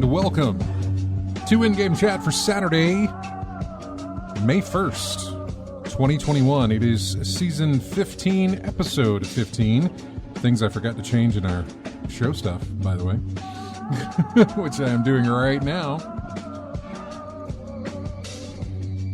Welcome to In-Game Chat for Saturday, May 1st, 2021. It is Season 15, Episode 15. Things I forgot to change in our show stuff, by the way, which I am doing right now.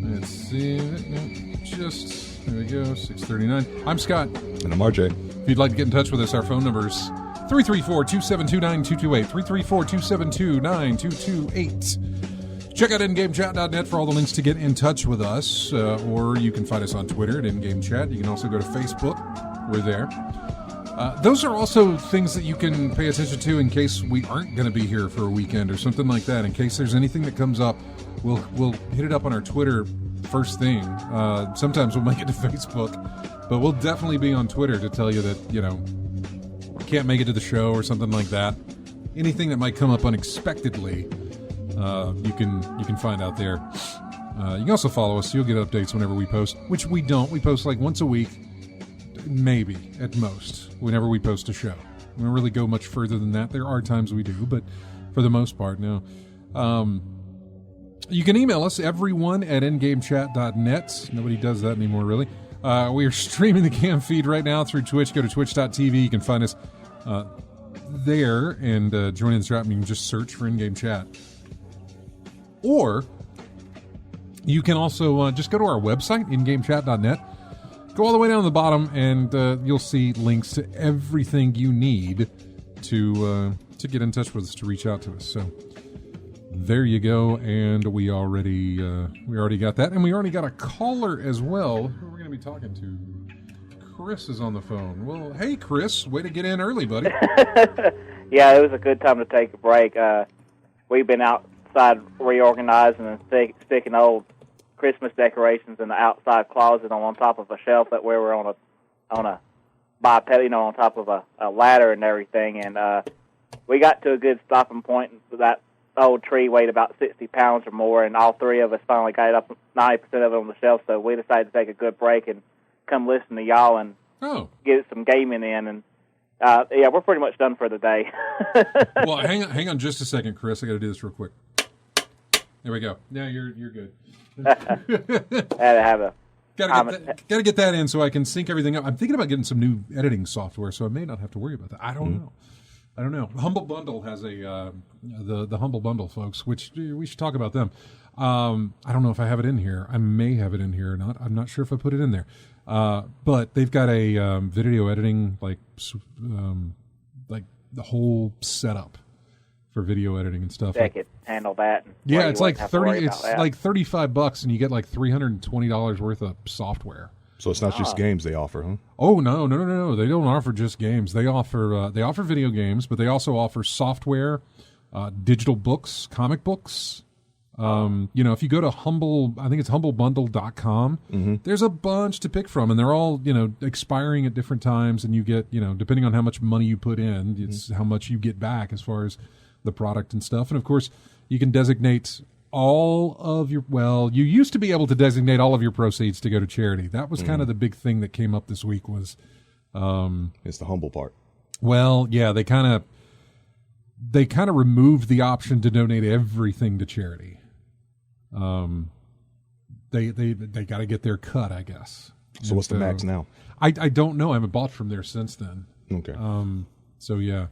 Let's see. There we go, 6:39. I'm Scott. And I'm RJ. If you'd like to get in touch with us, our phone number's 334-272-9228. 334-272-9228. Check out InGameChat.net for all the links to get in touch with us. Or you can find us on Twitter at InGameChat. You can also go to Facebook. We're there. Those are also things that you can pay attention to in case we aren't going to be here for a weekend or something like that. In case there's anything that comes up, we'll hit it up on our Twitter first thing. Sometimes we'll make it to Facebook. But we'll definitely be on Twitter to tell you that, can't make it to the show or something like that. Anything that might come up unexpectedly, you can find out there. You can also follow us. So you'll get updates whenever we post, which we don't. We post like once a week, maybe at most, whenever we post a show. We don't really go much further than that. There are times we do, but for the most part, no. You can email us, everyone at ingamechat.net. Nobody does that anymore, really. We are streaming the cam feed right now through Twitch. Go to twitch.tv. You can find us there and join in the chat. You can just search for In-Game Chat. Or you can also just go to our website, ingamechat.net. Go all the way down to the bottom, and you'll see links to everything you need to get in touch with us, to reach out to us. So there you go, and we already got that, and we already got a caller as well. Who are we going to be talking to? Chris is on the phone. Well, hey, Chris, way to get in early, buddy. Yeah, it was a good time to take a break. We've been outside reorganizing and sticking old Christmas decorations in the outside closet on top of a shelf that we were on a biped, on top of a ladder and everything, and we got to a good stopping point. That old tree weighed about 60 pounds or more, and all three of us finally got it up 90% of it on the shelf, so we decided to take a good break and come listen to y'all and get some gaming in. And yeah, we're pretty much done for the day. Well, hang on just a second, Chris. I got to do this real quick. There we go. Now you're good. Had to have a Got to get that in so I can sync everything up. I'm thinking about getting some new editing software, so I may not have to worry about that. I don't know. Humble Bundle has the Humble Bundle, folks, which we should talk about them. I don't know if I have it in here. I may have it in here or not. I'm not sure if I put it in there. But they've got a video editing, like the whole setup for video editing and stuff. They could handle that. Yeah, it's like like $35, and you get like $320 worth of software. So it's not just games they offer, huh? Oh no! They don't offer just games. They offer video games, but they also offer software, digital books, comic books. If you go to I think it's humblebundle.com, there's a bunch to pick from, and they're all, expiring at different times, and you get, depending on how much money you put in, it's how much you get back as far as the product and stuff. And of course, you can designate all of your, you used to be able to designate all of your proceeds to go to charity. That was kind of the big thing that came up this week was, it's the humble part. Well, yeah, they kind of removed the option to donate everything to charity. They got to get their cut, I guess. So what's the max now? I don't know. I haven't bought from there since then. Okay. So yeah.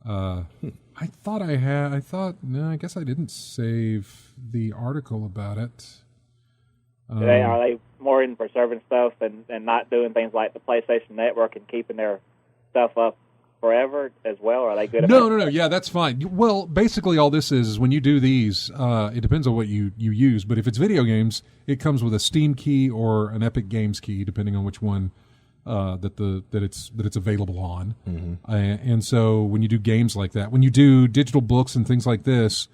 I thought I had. No, I guess I didn't save the article about it. Are they more in preserving stuff and not doing things like the PlayStation Network and keeping their stuff up forever as well? Are they good? No. Yeah, that's fine. Well, basically, all this is when you do these, it depends on what you use. But if it's video games, it comes with a Steam key or an Epic Games key, depending on which one that it's available on. Mm-hmm. And so when you do games like that, when you do digital books and things like this,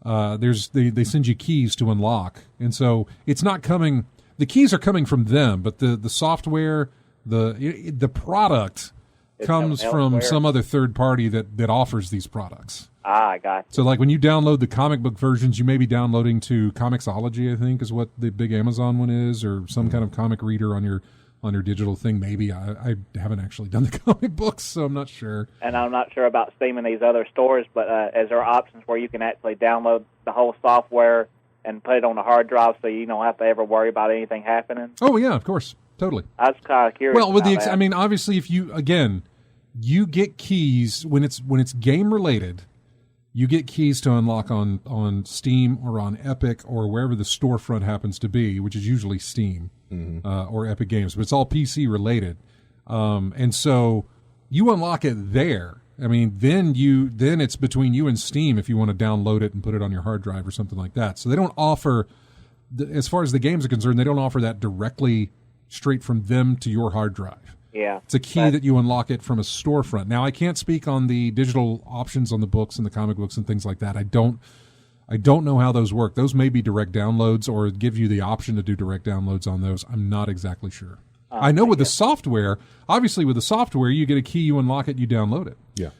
they send you keys to unlock, and so it's not coming. The keys are coming from them, but the software, the product comes from some other third party that offers these products. I got you. So like when you download the comic book versions, you may be downloading to Comixology, I think is what the big Amazon one is, or some kind of comic reader on your digital thing. Maybe I haven't actually done the comic books, so I'm not sure. And I'm not sure about Steam and these other stores, but is there options where you can actually download the whole software and put it on a hard drive so you don't have to ever worry about anything happening? Oh yeah, of course. Totally. I was kind of curious. Well, I mean, obviously, if you get keys when it's game related, you get keys to unlock on Steam or on Epic or wherever the storefront happens to be, which is usually Steam or Epic Games, but it's all PC related, and so you unlock it there. I mean, then it's between you and Steam if you want to download it and put it on your hard drive or something like that. So they don't offer, as far as the games are concerned, they don't offer that directly straight from them to your hard drive. Yeah. It's a key that you unlock it from a storefront. Now, I can't speak on the digital options on the books and the comic books and things like that. I don't know how those work. Those may be direct downloads or give you the option to do direct downloads on those. I'm not exactly sure. I know with the software, obviously with the software, you get a key, you unlock it, you download it. Yeah.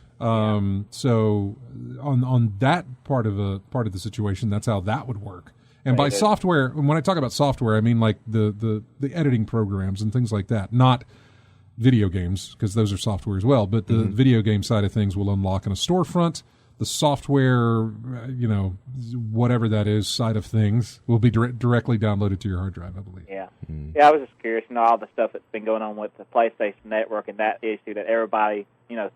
So on that part of the situation, that's how that would work. And by software, when I talk about software, I mean like the editing programs and things like that, not video games, because those are software as well. But the video game side of things will unlock in a storefront. The software, whatever that is, side of things will be directly downloaded to your hard drive, I believe. Yeah. Yeah, I was just curious, all the stuff that's been going on with the PlayStation Network and that issue that everybody,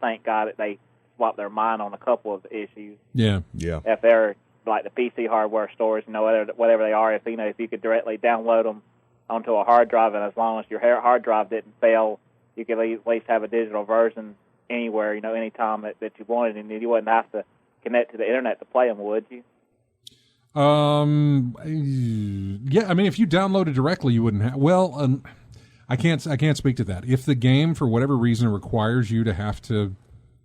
thank God that they swapped their mind on a couple of the issues. Yeah. If they're like the PC hardware stores, whatever they are, if you could directly download them onto a hard drive, and as long as your hard drive didn't fail, you could at least have a digital version anywhere, anytime that you wanted, and you wouldn't have to connect to the internet to play them, would you? Yeah, I mean, if you downloaded directly, you wouldn't have. Well, I can't speak to that. If the game, for whatever reason, requires you to have to,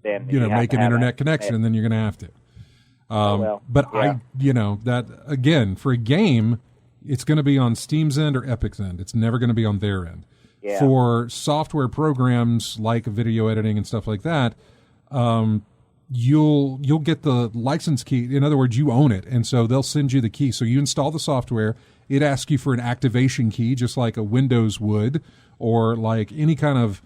make an internet connection, then you're going to have to. That again, for a game, it's going to be on Steam's end or Epic's end. It's never going to be on their end. Yeah. For software programs like video editing and stuff like that, you'll get the license key. In other words, you own it, and so they'll send you the key. So you install the software. It asks you for an activation key, just like a Windows would, or like any kind of.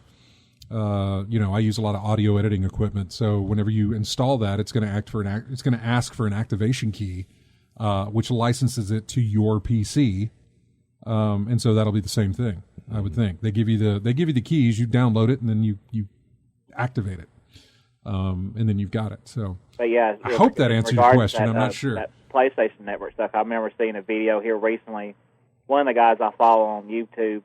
I use a lot of audio editing equipment, so whenever you install that, it's going to ask for an activation key, which licenses it to your PC, and so that'll be the same thing. I would think they give you the keys, you download it, and then you activate it, and then you've got it. So, but yeah, I hope that answers your question. I'm not sure. That PlayStation Network stuff. I remember seeing a video here recently. One of the guys I follow on YouTube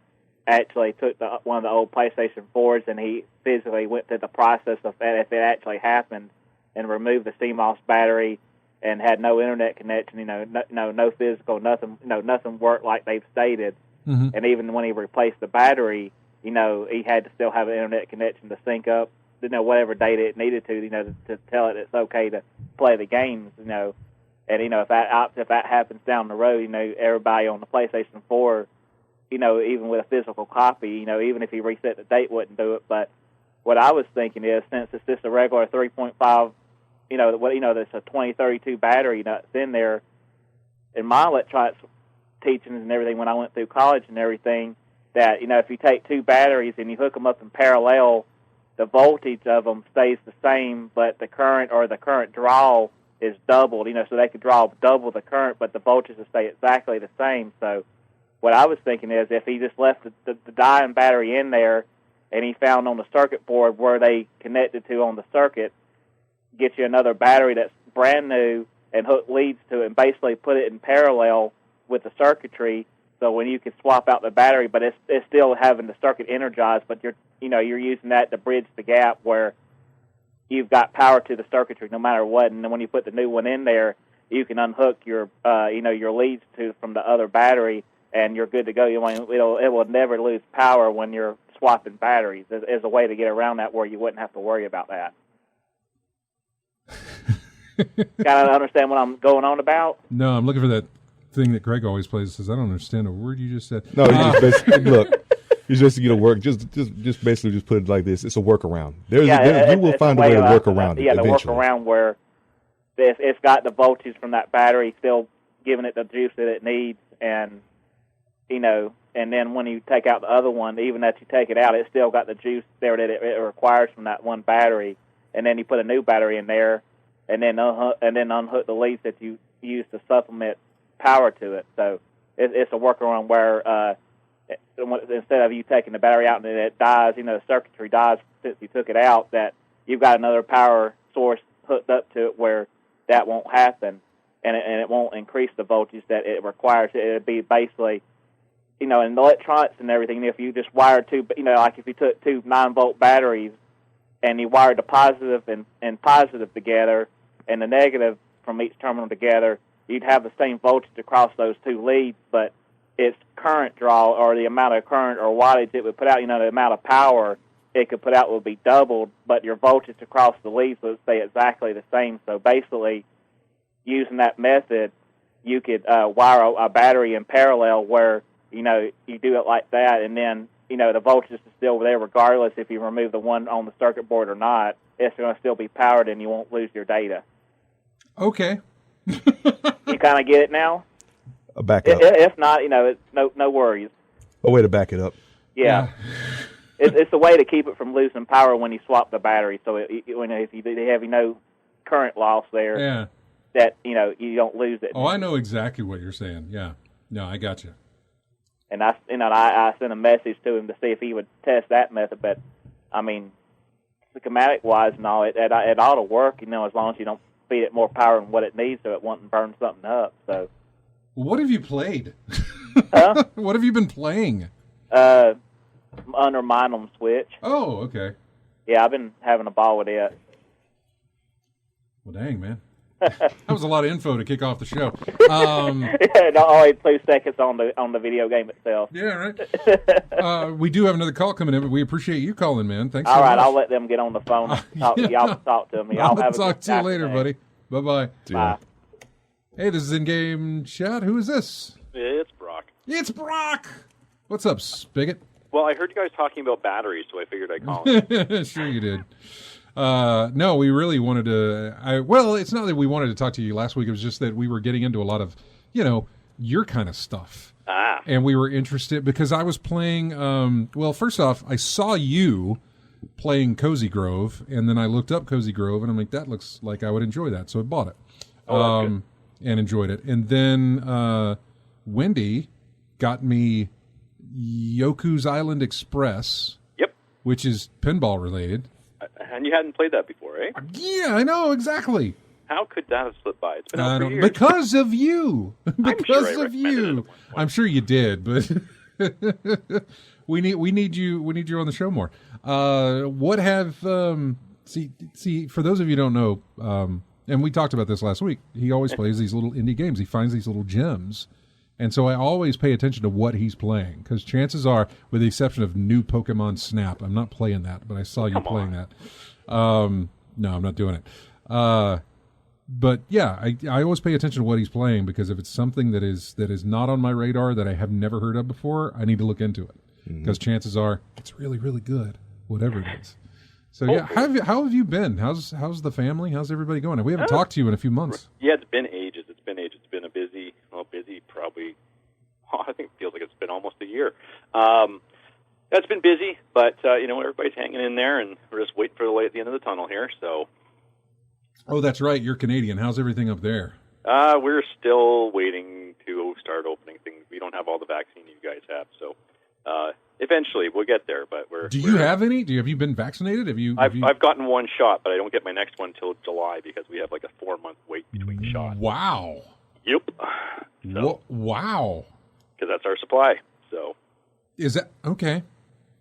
actually took one of the old PlayStation 4s, and he physically went through the process of that if it actually happened, and removed the CMOS battery, and had no internet connection. No physical, nothing. Nothing worked like they've stated. Mm-hmm. And even when he replaced the battery, he had to still have an internet connection to sync up, whatever data it needed to tell it it's okay to play the games, And if that happens down the road, everybody on the PlayStation 4, even with a physical copy, even if he reset the date, wouldn't do it. But what I was thinking is, since it's just a regular 3.5, there's a 2032 battery that's in there. In my electronics teachings and everything, when I went through college and everything, that if you take two batteries and you hook them up in parallel, the voltage of them stays the same, but the current draw is doubled. So they could draw double the current, but the voltage will stay exactly the same. So what I was thinking is, if he just left the die-in battery in there, and he found on the circuit board where they connected to on the circuit, get you another battery that's brand new and hook leads to it, and basically put it in parallel with the circuitry. So when you can swap out the battery, but it's still having the circuit energized, but you're using that to bridge the gap where you've got power to the circuitry no matter what. And then when you put the new one in there, you can unhook your your leads from the other battery, and you're good to go. It will never lose power when you're swapping batteries. There's a way to get around that where you wouldn't have to worry about that. Kind of understand what I'm going on about? No, I'm looking for that thing that Greg always plays. Says, I don't understand a word you just said. No, you just basically, look, you just get to work. Just basically just put it like this. It's a workaround. You will find a way to work around it. Yeah, to work eventually. around where it's got the voltage from that battery still giving it the juice that it needs, and then when you take out the other one, even as you take it out, it's still got the juice there that it requires from that one battery, and then you put a new battery in there, and then unhook the leads that you use to supplement power to it. So it's a workaround where instead of you taking the battery out and then it dies, the circuitry dies since you took it out, that you've got another power source hooked up to it where that won't happen, and it won't increase the voltage that it requires. It would be basically, in electronics and everything, if you just wired two, like if you took two 9-volt batteries and you wired the positive and positive together and the negative from each terminal together, you'd have the same voltage across those two leads, but its current draw, or the amount of current or wattage it would put out, the amount of power it could put out would be doubled, but your voltage across the leads would stay exactly the same. So basically, using that method, you could wire a battery in parallel where, you do it like that, and then, the voltage is still there regardless if you remove the one on the circuit board or not. It's going to still be powered and you won't lose your data. Okay. You kind of get it now? Back up. If not, it's no worries. A way to back it up. Yeah. It's a way to keep it from losing power when you swap the battery. So if you have current loss there, that you don't lose it. Oh, I know exactly what you're saying. Yeah. No, I got you. And I sent a message to him to see if he would test that method. But I mean, schematic wise and all, it ought to work. As long as you don't feed it more power than what it needs, so it won't burn something up. So. What have you played? Huh? What have you been playing? Under mine on Switch. Oh, okay. Yeah, I've been having a ball with it. Well, dang, man. That was a lot of info to kick off the show. Only 2 seconds on the video game itself. Yeah, right. We do have another call coming in, but we appreciate you calling, man. Thanks so much. All right, I'll let them get on the phone. Y'all talk to me. I'll talk to you later, buddy. Bye-bye. Bye. Hey, this is In-Game Chat. Who is this? It's Brock. It's Brock! What's up, Spigot? Well, I heard you guys talking about batteries, so I figured I'd call in. Sure you did. No, we really wanted to... Well, it's not that we wanted to talk to you last week. It was just that we were getting into a lot of, your kind of stuff. And we were interested because I was playing... well, first off, I saw you playing Cozy Grove, and then I looked up Cozy Grove, and I'm like, that looks like I would enjoy that. So I bought it. And enjoyed it. And then Wendy got me Yoku's Island Express. Yep. Which is pinball related. And you hadn't played that before, eh? Yeah, I know, exactly. How could that have slipped by? It's been out for years. Because of you. Because of you. I'm sure you did, but we need you on the show more. What have see for those of you who don't know, and we talked about this last week, he always plays these little indie games. He finds these little gems. And so I always pay attention to what he's playing, because chances are, with the exception of new Pokemon Snap, I'm not playing that, but I saw you playing that. No, I'm not doing it. But yeah, I always pay attention to what he's playing, because if it's something that is not on my radar that I have never heard of before, I need to look into it, because chances are it's really, really good, whatever it is. So yeah, how have you been? How's the family? How's everybody going? We haven't talked to you in a few months. Yeah, it's been ages. It's been a busy probably. I think it feels like it's been almost a year. It's been busy, but everybody's hanging in there, and we're just waiting for the light at the end of the tunnel here. So. Oh, that's right. You're Canadian. How's everything up there? We're still waiting to start opening things. We don't have all the vaccine you guys have, so Eventually, we'll get there. But Do you have any? Have you been vaccinated? I've gotten one shot, but I don't get my next one till July because we have like a 4-month wait between shots. Wow. Yep. So, wow. Because that's our supply. So. Is that okay?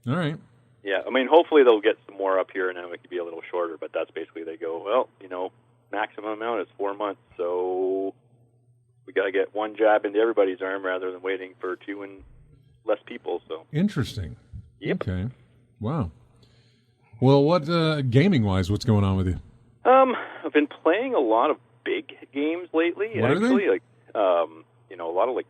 All right. Yeah, I mean, hopefully they'll get some more up here, and then it could be a little shorter. But that's basically they go, well, maximum amount is 4 months, so we got to get one jab into everybody's arm rather than waiting for 2 and less people. So interesting. Yep. Okay. Wow. Well, what gaming-wise, what's going on with you? I've been playing a lot of big games lately. What are they? Like, a lot of like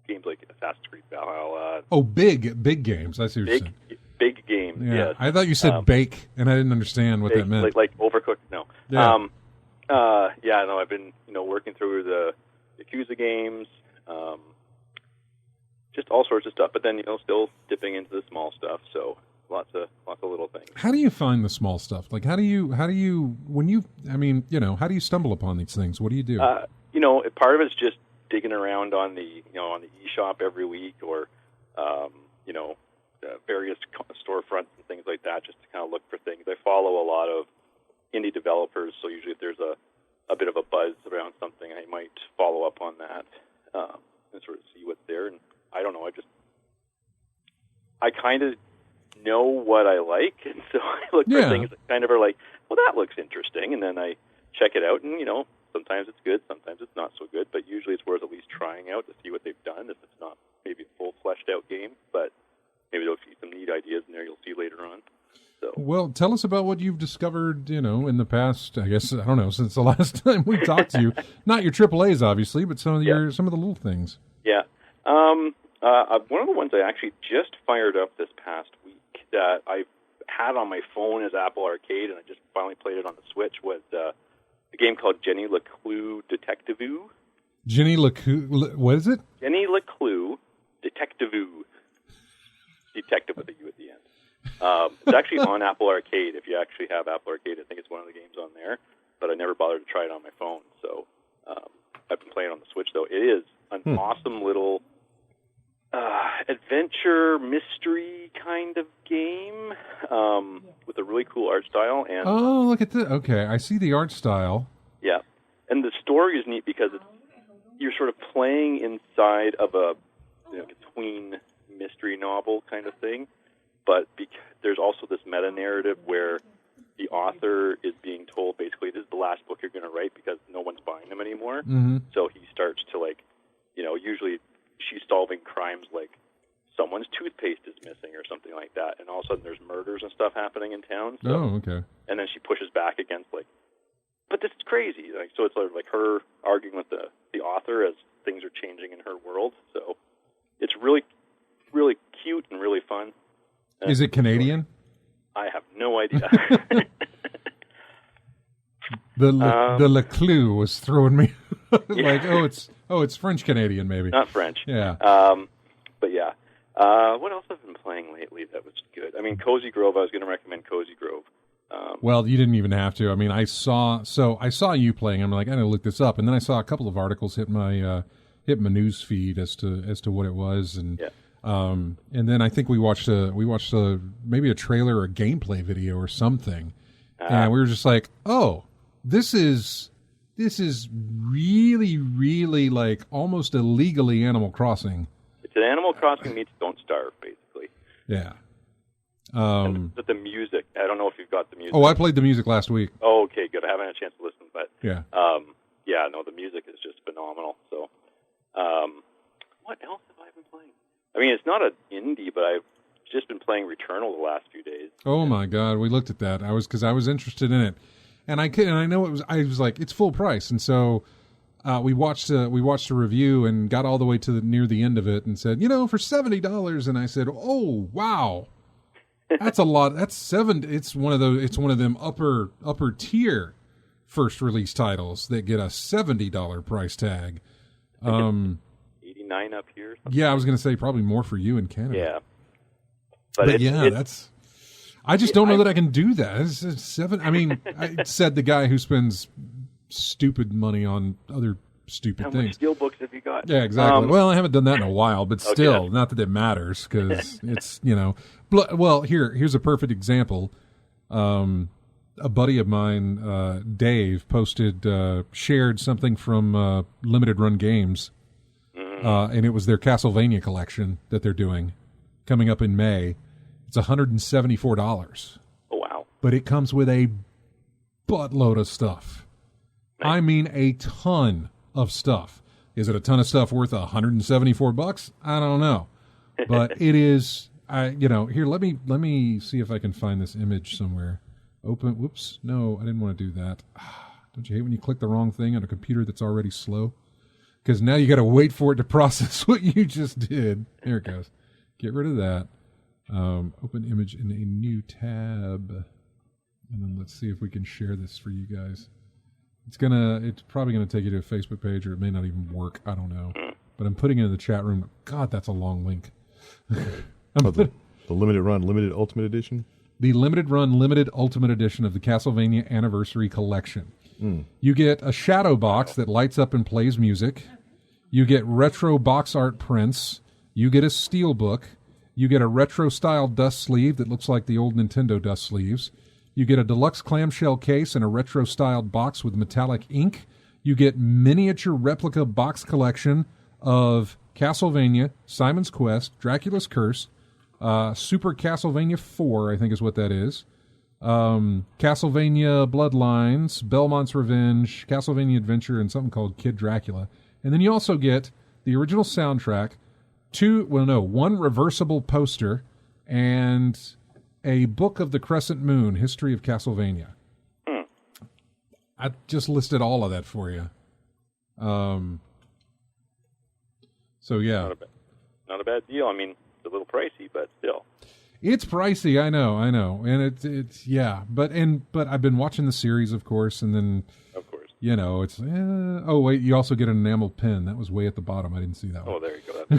games like Assassin's Creed Valhalla. Oh, big games. I see what you're saying. Big games. Yeah. Yes. I thought you said bake, and I didn't understand what that meant. Like Overcooked. No. Yeah. I've been working through the Yakuza games, just all sorts of stuff. But then still dipping into the small stuff. So lots of little things. How do you find the small stuff? Like how do you how do you stumble upon these things? What do you do? Part of it's just digging around on the on the eShop every week, or various storefronts and things like that, just to kind of look for things. I follow a lot of indie developers, so usually if there's a bit of a buzz around something, I might follow up on that and sort of see what's there. And I don't know, I kind of know what I like, and so I look for things that kind of are like, well, that looks interesting, and then I check it out, and sometimes it's good, sometimes it's not so good, but usually it's worth at least trying out to see what they've done, if it's not maybe a full fleshed out game, but maybe there'll be some neat ideas in there you'll see later on. So. Well, tell us about what you've discovered, in the past, I guess, I don't know, since the last time we talked to you. Not your AAAs, obviously, but some of the little things. Yeah. One of the ones I actually just fired up this past week that I had on my phone as Apple Arcade, and I just finally played it on the Switch, was a game called Jenny LeClue Detective-oo. Jenny LeClue, what is it? Jenny LeClue Detective-oo. Detective with a U at the end. It's actually on Apple Arcade. If you actually have Apple Arcade, I think it's one of the games on there, but I never bothered to try it on my phone. So I've been playing on the Switch, though. It is an awesome little adventure mystery kind of game with a really cool art style. And look at this. Okay, I see the art style. Yeah, and the story is neat because you're sort of playing inside of a between mystery novel kind of thing, but there's also this meta-narrative where the author is being told basically this is the last book you're going to write because no one's buying them anymore. Mm-hmm. So he starts to usually she's solving crimes like someone's toothpaste is missing or something like that, and all of a sudden there's murders and stuff happening in town. So, okay. And then she pushes back against but this is crazy. So it's sort of like her arguing with the author as things are changing in her world. So it's really, really cute and really fun. Is it Canadian? I have no idea. The LeClue was throwing me it's French Canadian maybe. Not French. Yeah. But yeah. What else have I been playing lately that was good? I mean, Cozy Grove. I was going to recommend Cozy Grove. Well, you didn't even have to. I mean, I saw you playing. I'm like, I gotta look this up, and then I saw a couple of articles hit my news feed as to what it was, and and then I think we watched maybe a trailer or a gameplay video or something, and we were just like, oh, this is really, really like almost illegally Animal Crossing. It's an Animal Crossing meets Don't Starve, basically. Yeah. But the music, I don't know if you've got the music. Oh, I played the music last week. Oh, okay, good. I haven't had a chance to listen, but yeah. The music is just phenomenal. So, what else have I been playing? I mean, it's not an indie, but I've just been playing Returnal the last few days. Oh my God, we looked at that. I was interested in it, and I know it was. I was like, it's full price, and so we watched a review and got all the way to near the end of it, and said, for $70, and I said, oh wow. That's a lot. That's $7. It's one of them upper tier first release titles that get a $70 price tag. 89 up here. Yeah, I was going to say probably more for you in Canada. Yeah, but that's. I just don't know that I can do that. It's $7. I mean, I said the guy who spends stupid money on other stupid How things. much steel books have you got? Yeah, exactly. Well, I haven't done that in a while, but still, not that it matters because it's, well, here's a perfect example. A buddy of mine, Dave, shared something from Limited Run Games, and it was their Castlevania collection that they're doing, coming up in May. It's $174. Oh, wow. But it comes with a buttload of stuff. Nice. I mean, a ton of stuff. Is it a ton of stuff worth $174? I don't know. But it is, here, let me see if I can find this image somewhere. Whoops, no, I didn't want to do that. Don't you hate when you click the wrong thing on a computer that's already slow? Because now you got to wait for it to process what you just did. There it goes. Get rid of that. Open image in a new tab. And then let's see if we can share this for you guys. It's probably gonna take you to a Facebook page, or it may not even work. I don't know. But I'm putting it in the chat room. God, that's a long link. The limited run, limited ultimate edition? The limited run, limited ultimate edition of the Castlevania Anniversary Collection. You get a shadow box that lights up and plays music. You get retro box art prints. You get a steel book. You get a retro-style dust sleeve that looks like the old Nintendo dust sleeves. You get a deluxe clamshell case and a retro-styled box with metallic ink. You get miniature replica box collection of Castlevania, Simon's Quest, Dracula's Curse, Super Castlevania 4, I think is what that is, Castlevania Bloodlines, Belmont's Revenge, Castlevania Adventure, and something called Kid Dracula. And then you also get the original soundtrack, one reversible poster, and a book of the Crescent Moon, History of Castlevania. I just listed all of that for you. So yeah, not a bad deal. I mean, it's a little pricey, but still. It's pricey, I know, and it's yeah, but I've been watching the series, of course, and then of course, it's oh wait, you also get an enamel pin. That was way at the bottom. I didn't see that one. Oh, there you go.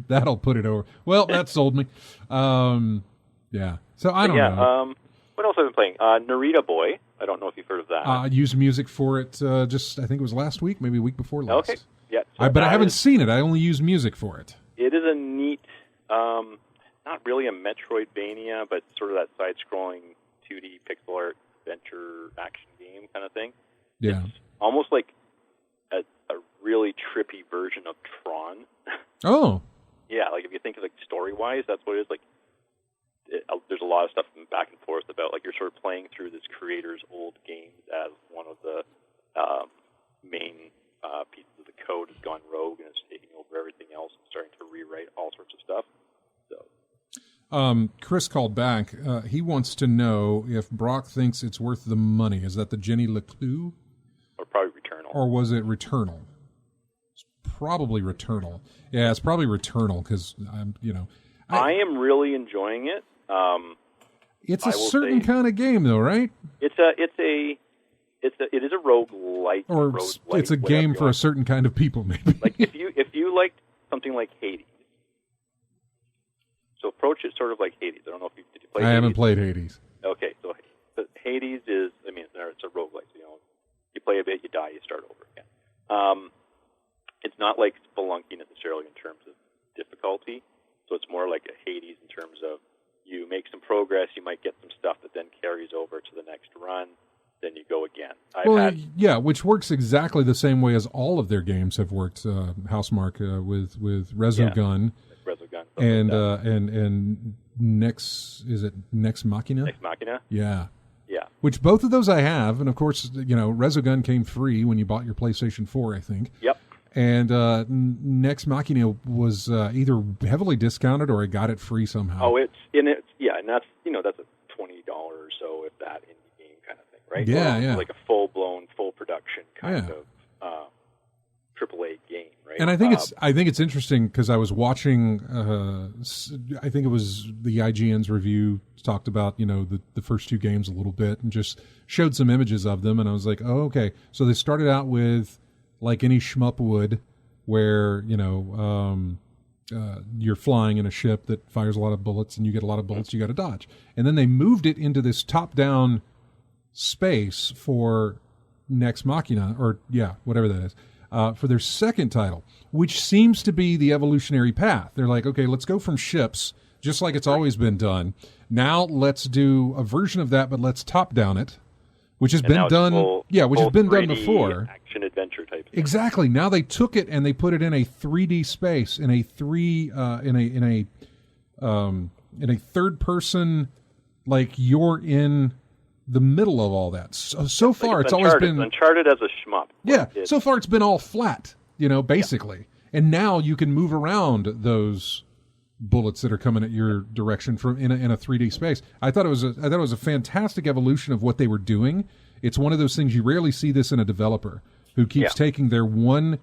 That'll put it over. Well, that sold me. Yeah. So I don't know. What else have I been playing? Narita Boy. I don't know if you've heard of that. I used music for it. I think it was last week, maybe a week before last. Okay. Yeah. So but I haven't seen it. I only used music for it. It is a neat, not really a Metroidvania, but sort of that side-scrolling 2D pixel art adventure action game kind of thing. Yeah. It's almost like a really trippy version of Tron. Oh. Yeah, like if you think of like story-wise, that's what it is. Like, there's a lot of stuff back and forth about like you're sort of playing through this creator's old games as one of the main pieces of the code has gone rogue and is taking over everything else and starting to rewrite all sorts of stuff. So, Chris called back. He wants to know if Brock thinks it's worth the money. Is that the Jenny LeClue? Or probably Returnal. Or was it Returnal? It's probably Returnal. Yeah, it's probably Returnal because I am really enjoying it. It's a certain kind of game, though, right? It is a roguelite. Or it's a game for a certain kind of people, maybe. Like if you liked something like Hades, so approach it sort of like Hades. I don't know if did you play. I haven't played Hades. Okay, so Hades is, it's a roguelite. So, you play a bit, you die, you start over again. It's not like Spelunky necessarily in terms of difficulty. So it's more like a Hades in terms of you make some progress, you might get some stuff that then carries over to the next run, then you go again. Which works exactly the same way as all of their games have worked. Housemarque with Resogun, and Next Machina? Next Machina? Yeah. Yeah. Which both of those I have, and of course, Resogun came free when you bought your PlayStation 4, I think. Yep. And Next Machina was either heavily discounted or I got it free somehow. Oh, and that's that's a $20 or so, if that, indie game kind of thing, right? Yeah. Like a full-blown, full production kind of AAA game, right? And I think it's interesting because I was watching. I think it was the IGN's review talked about the first two games a little bit and just showed some images of them, and I was like, oh, okay. So they started out with like any shmup would, where you're flying in a ship that fires a lot of bullets, and you get a lot of bullets you got to dodge, and then they moved it into this top-down space for Next Machina, or whatever that is. for their second title, which seems to be the evolutionary path. They're like, okay, let's go from ships, just like it's always been done. Now let's do a version of that, but let's top down it, which has been done. Which has been done before. Action adventure type. Exactly. Now they took it and they put it in a 3D space, in a third person, like you're in the middle of all that. So far, it's always been Uncharted as a shmup. Yeah. So far, it's been all flat, basically. Yeah. And now you can move around those bullets that are coming at your direction from in a 3D space. I thought it was a fantastic evolution of what they were doing. It's one of those things you rarely see this in a developer who keeps taking their one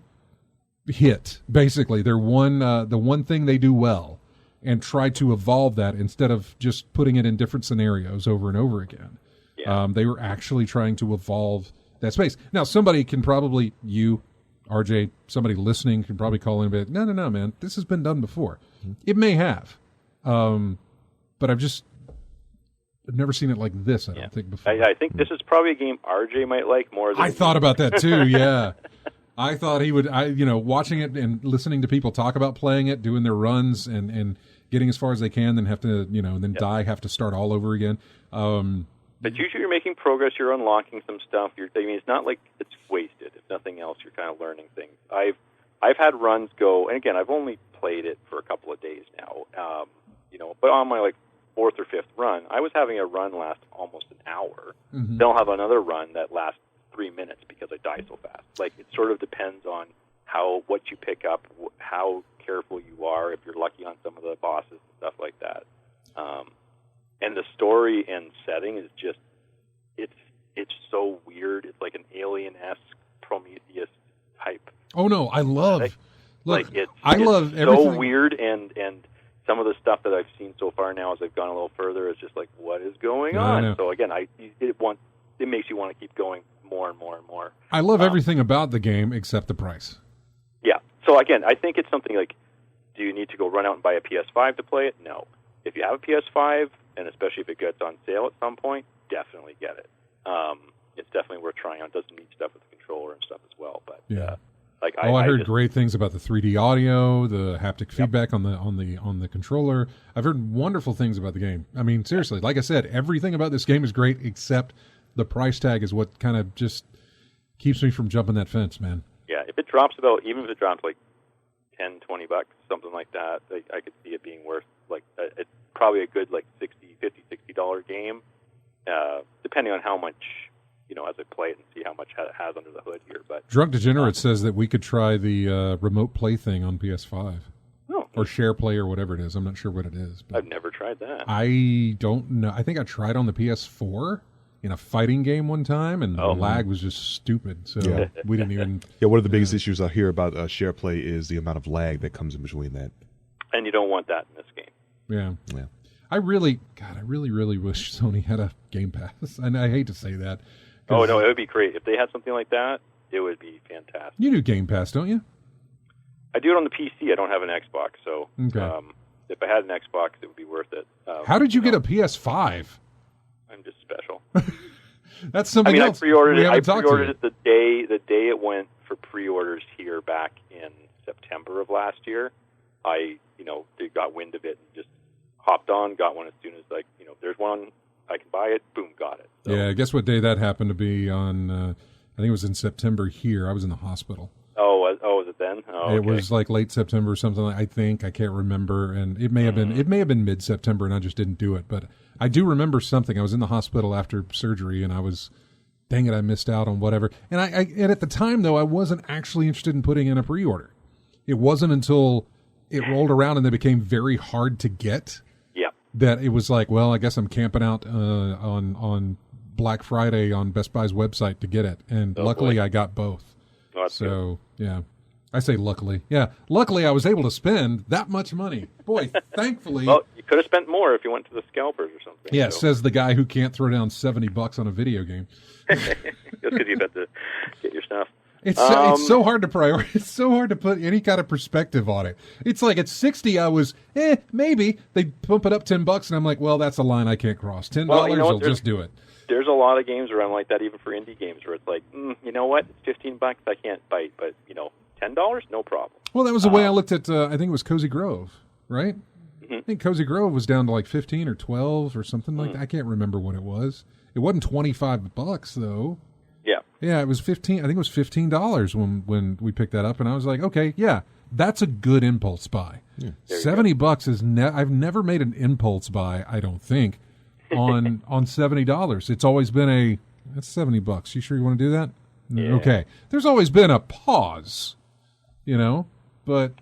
hit, basically their one the one thing they do well, and try to evolve that instead of just putting it in different scenarios over and over again. Yeah. They were actually trying to evolve that space. Now, somebody can probably, RJ, somebody listening can probably call in and be like, no, man, this has been done before. It may have, but I've never seen it like this, I don't think, before. I think this is probably a game RJ might like more than I thought about that, too, yeah. I thought he would, watching it and listening to people talk about playing it, doing their runs and getting as far as they can, then have to, then have to start all over again. But usually you're making progress, you're unlocking some stuff. It's not like it's wasted. If nothing else, you're kind of learning things. I've had runs go, and again, I've only played it for a couple of days now, but on my fourth or fifth run, I was having a run last almost an hour. Mm-hmm. Then I'll have another run that lasts 3 minutes because I die so fast. It sort of depends on what you pick up, how careful you are, if you're lucky on some of the bosses and stuff like that. And the story and setting is just, it's so weird. It's like an Alien-esque Prometheus type. Oh no, I love. Look, it's love everything. So weird, and some of the stuff that I've seen so far now, as I've gone a little further, is just like, what is going on? So again, it makes you want to keep going more and more and more. I love everything about the game except the price. Yeah. So again, I think it's something like, do you need to go run out and buy a PS5 to play it? No. If you have a PS5, and especially if it gets on sale at some point, definitely get it. It's definitely worth trying out. It doesn't need stuff with the controller and stuff as well, but I heard great things about the 3D audio, the haptic feedback on the controller. I've heard wonderful things about the game. I mean, seriously, like I said, everything about this game is great except the price tag is what kind of just keeps me from jumping that fence, man. Yeah, even if it drops like $10, $20, something like that, I could see it being worth it's probably a good $60 game, depending on how much, as I play it and see how much it has under the hood here. But Drunk Degenerate says that we could try the remote play thing on PS5. Oh. Or share play or whatever it is. I'm not sure what it is. But I've never tried that. I don't know. I think I tried on the PS4 in a fighting game one time, and the lag was just stupid. So we didn't even... Yeah, one of the biggest issues I hear about share play is the amount of lag that comes in between that. And you don't want that in this game. Yeah. I really wish Sony had a Game Pass. And I hate to say that. Oh, no, it would be great. If they had something like that, it would be fantastic. You do Game Pass, don't you? I do it on the PC. I don't have an Xbox, so if I had an Xbox, it would be worth it. How did you get a PS5? I'm just special. That's something else. I pre-ordered it the day it went for pre-orders here back in September of last year. I got wind of it and just hopped on, got one as soon as there's one, I can buy it, boom, got it. So, yeah, guess what day that happened to be on, I think it was in September here. I was in the hospital. Oh, was it then? Oh, okay. It was late September or something, I think. I can't remember. And it may have been mid-September and I just didn't do it. But I do remember something. I was in the hospital after surgery and I was, dang it, I missed out on whatever. And and at the time, though, I wasn't actually interested in putting in a pre-order. It wasn't until it rolled around and they became very hard to get. Yeah. That it was like, well, I guess I'm camping out on Black Friday on Best Buy's website to get it, and luckily I got both. Oh, that's good. Yeah, I say luckily. Yeah, luckily I was able to spend that much money. Boy, thankfully. Well, you could have spent more if you went to the scalpers or something. Yeah, says the guy who can't throw down $70 on a video game. Just because you've had to get your stuff. It's so hard to prioritize. It's so hard to put any kind of perspective on it. It's like at 60, I was, maybe. They bump it up $10, and I'm like, well, that's a line I can't cross. $10, I'll just do it. There's a lot of games where I'm like that, even for indie games, where it's like, you know what, it's $15, I can't bite, but $10, no problem. Well, that was the way I looked at. I think it was Cozy Grove, right? Mm-hmm. I think Cozy Grove was down to like 15 or 12 or something like that. I can't remember what it was. It wasn't $25 though. Yeah. Yeah, it was 15. I think it was $15 when we picked that up, and I was like, okay, yeah, that's a good impulse buy. Yeah. $70 is I've never made an impulse buy, I don't think, on $70. It's always been that's $70. You sure you want to do that? Yeah. Okay. There's always been a pause, but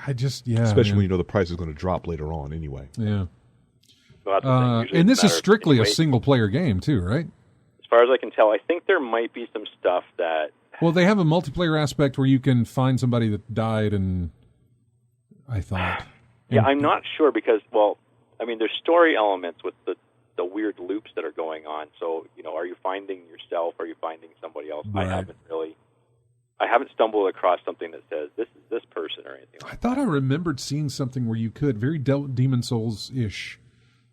I just, especially when the price is going to drop later on anyway. Yeah. Well, and this is strictly a single-player game, too, right? As far as I can tell, I think there might be some stuff that... Well, they have a multiplayer aspect where you can find somebody that died, and I thought... I'm not sure because, there's story elements with the weird loops that are going on. So, are you finding yourself? Are you finding somebody else? Right. I haven't stumbled across something that says this is this person or anything like that. I thought I remembered seeing something where you could, very Demon Souls-ish,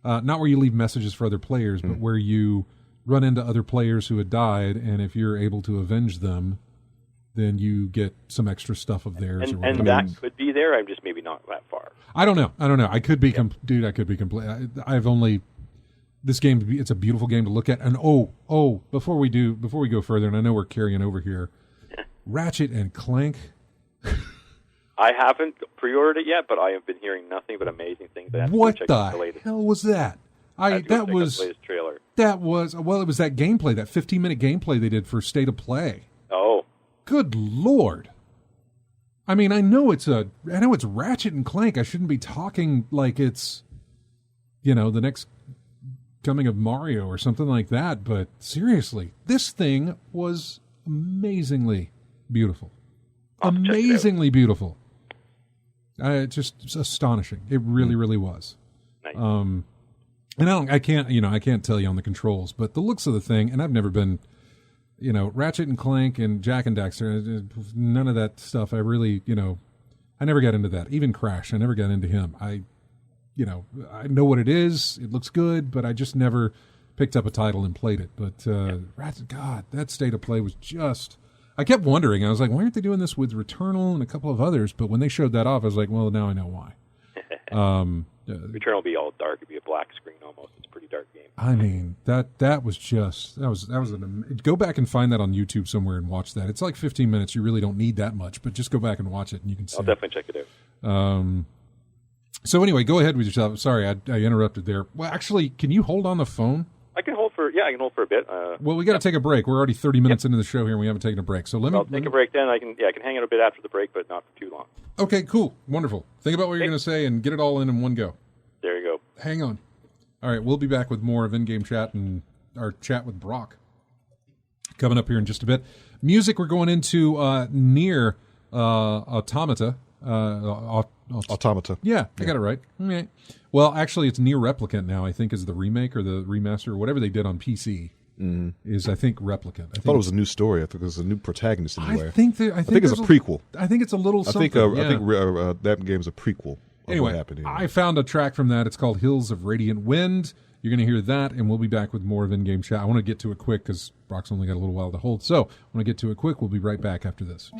not where you leave messages for other players, but where you run into other players who had died, and if you're able to avenge them, then you get some extra stuff of theirs. And that could be there. I'm just maybe not that far. I don't know. I could be, dude. I could be complete. I've only this game. It's a beautiful game to look at. And before we go further, and I know we're carrying over here, Ratchet and Clank. I haven't pre-ordered it yet, but I have been hearing nothing but amazing things. What the hell was that? It was that gameplay, that 15-minute gameplay they did for State of Play. Oh, good Lord! I mean, I know it's Ratchet and Clank. I shouldn't be talking like it's, the next coming of Mario or something like that. But seriously, this thing was amazingly beautiful. Amazingly beautiful. Just astonishing. It really, really was. Nice. And I can't tell you on the controls, but the looks of the thing, and I've never been, Ratchet and Clank and Jack and Daxter, none of that stuff. I really, I never got into that. Even Crash, I never got into him. I know what it is. It looks good, but I just never picked up a title and played it. But Ratchet, God, that State of Play was just... I kept wondering. I was like, why aren't they doing this with Returnal and a couple of others? But when they showed that off, I was like, well, now I know why. Returnal will be all dark. It'll be a black screen almost. It's a pretty dark game. I mean, that was go back and find that on YouTube somewhere and watch that. It's like 15 minutes. You really don't need that much, but just go back and watch it and you can see. I'll definitely check it out. So anyway, go ahead with yourself. Sorry, I interrupted there. Well, actually, can you hold on the phone? I can hold for a bit. Well, we got to take a break. We're already 30 minutes into the show here, and we haven't taken a break. So I'll take a break then. I can hang out a bit after the break, but not for too long. Okay, cool, wonderful. Think about what you're going to say and get it all in one go. There you go. Hang on. All right, we'll be back with more of In-Game Chat and our chat with Brock coming up here in just a bit. Music, we're going into Nier Automata. Automata. Yeah, I got it right. Okay. Well, actually, it's Nier Replicant now, I think, is the remake or the remaster or whatever they did on PC. Is, I think, Replicant. I thought it was a new story. I think it was a new protagonist anyway. I think it's a prequel. I think it's a little something. I think that game's a prequel. Anyway, I found a track from that. It's called Hills of Radiant Wind. You're going to hear that, and we'll be back with more of In-Game Chat. I want to get to it quick because Brock's only got a little while to hold. So I want to get to it quick. We'll be right back after this.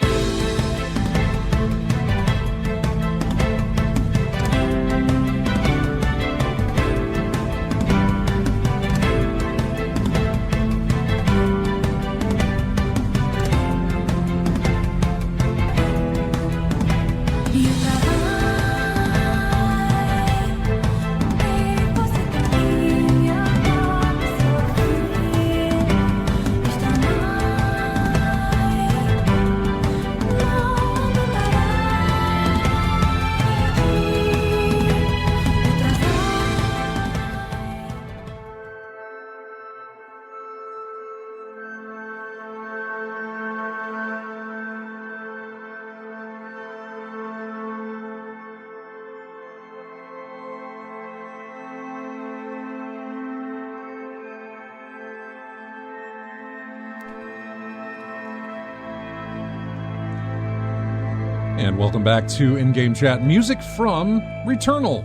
And welcome back to In-Game Chat. Music from Returnal.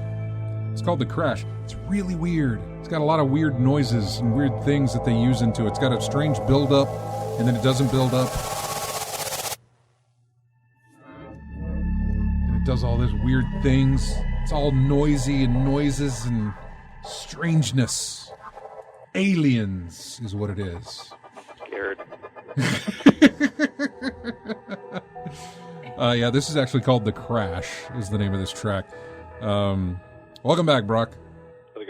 It's called The Crash. It's really weird. It's got a lot of weird noises and weird things that they use into it. It's got a strange build-up, and then it doesn't build up. And it does all those weird things. It's all noisy and noises and strangeness. Aliens is what it is. Scared. Yeah, this is actually called The Crash, is the name of this track. Welcome back, Brock. How's it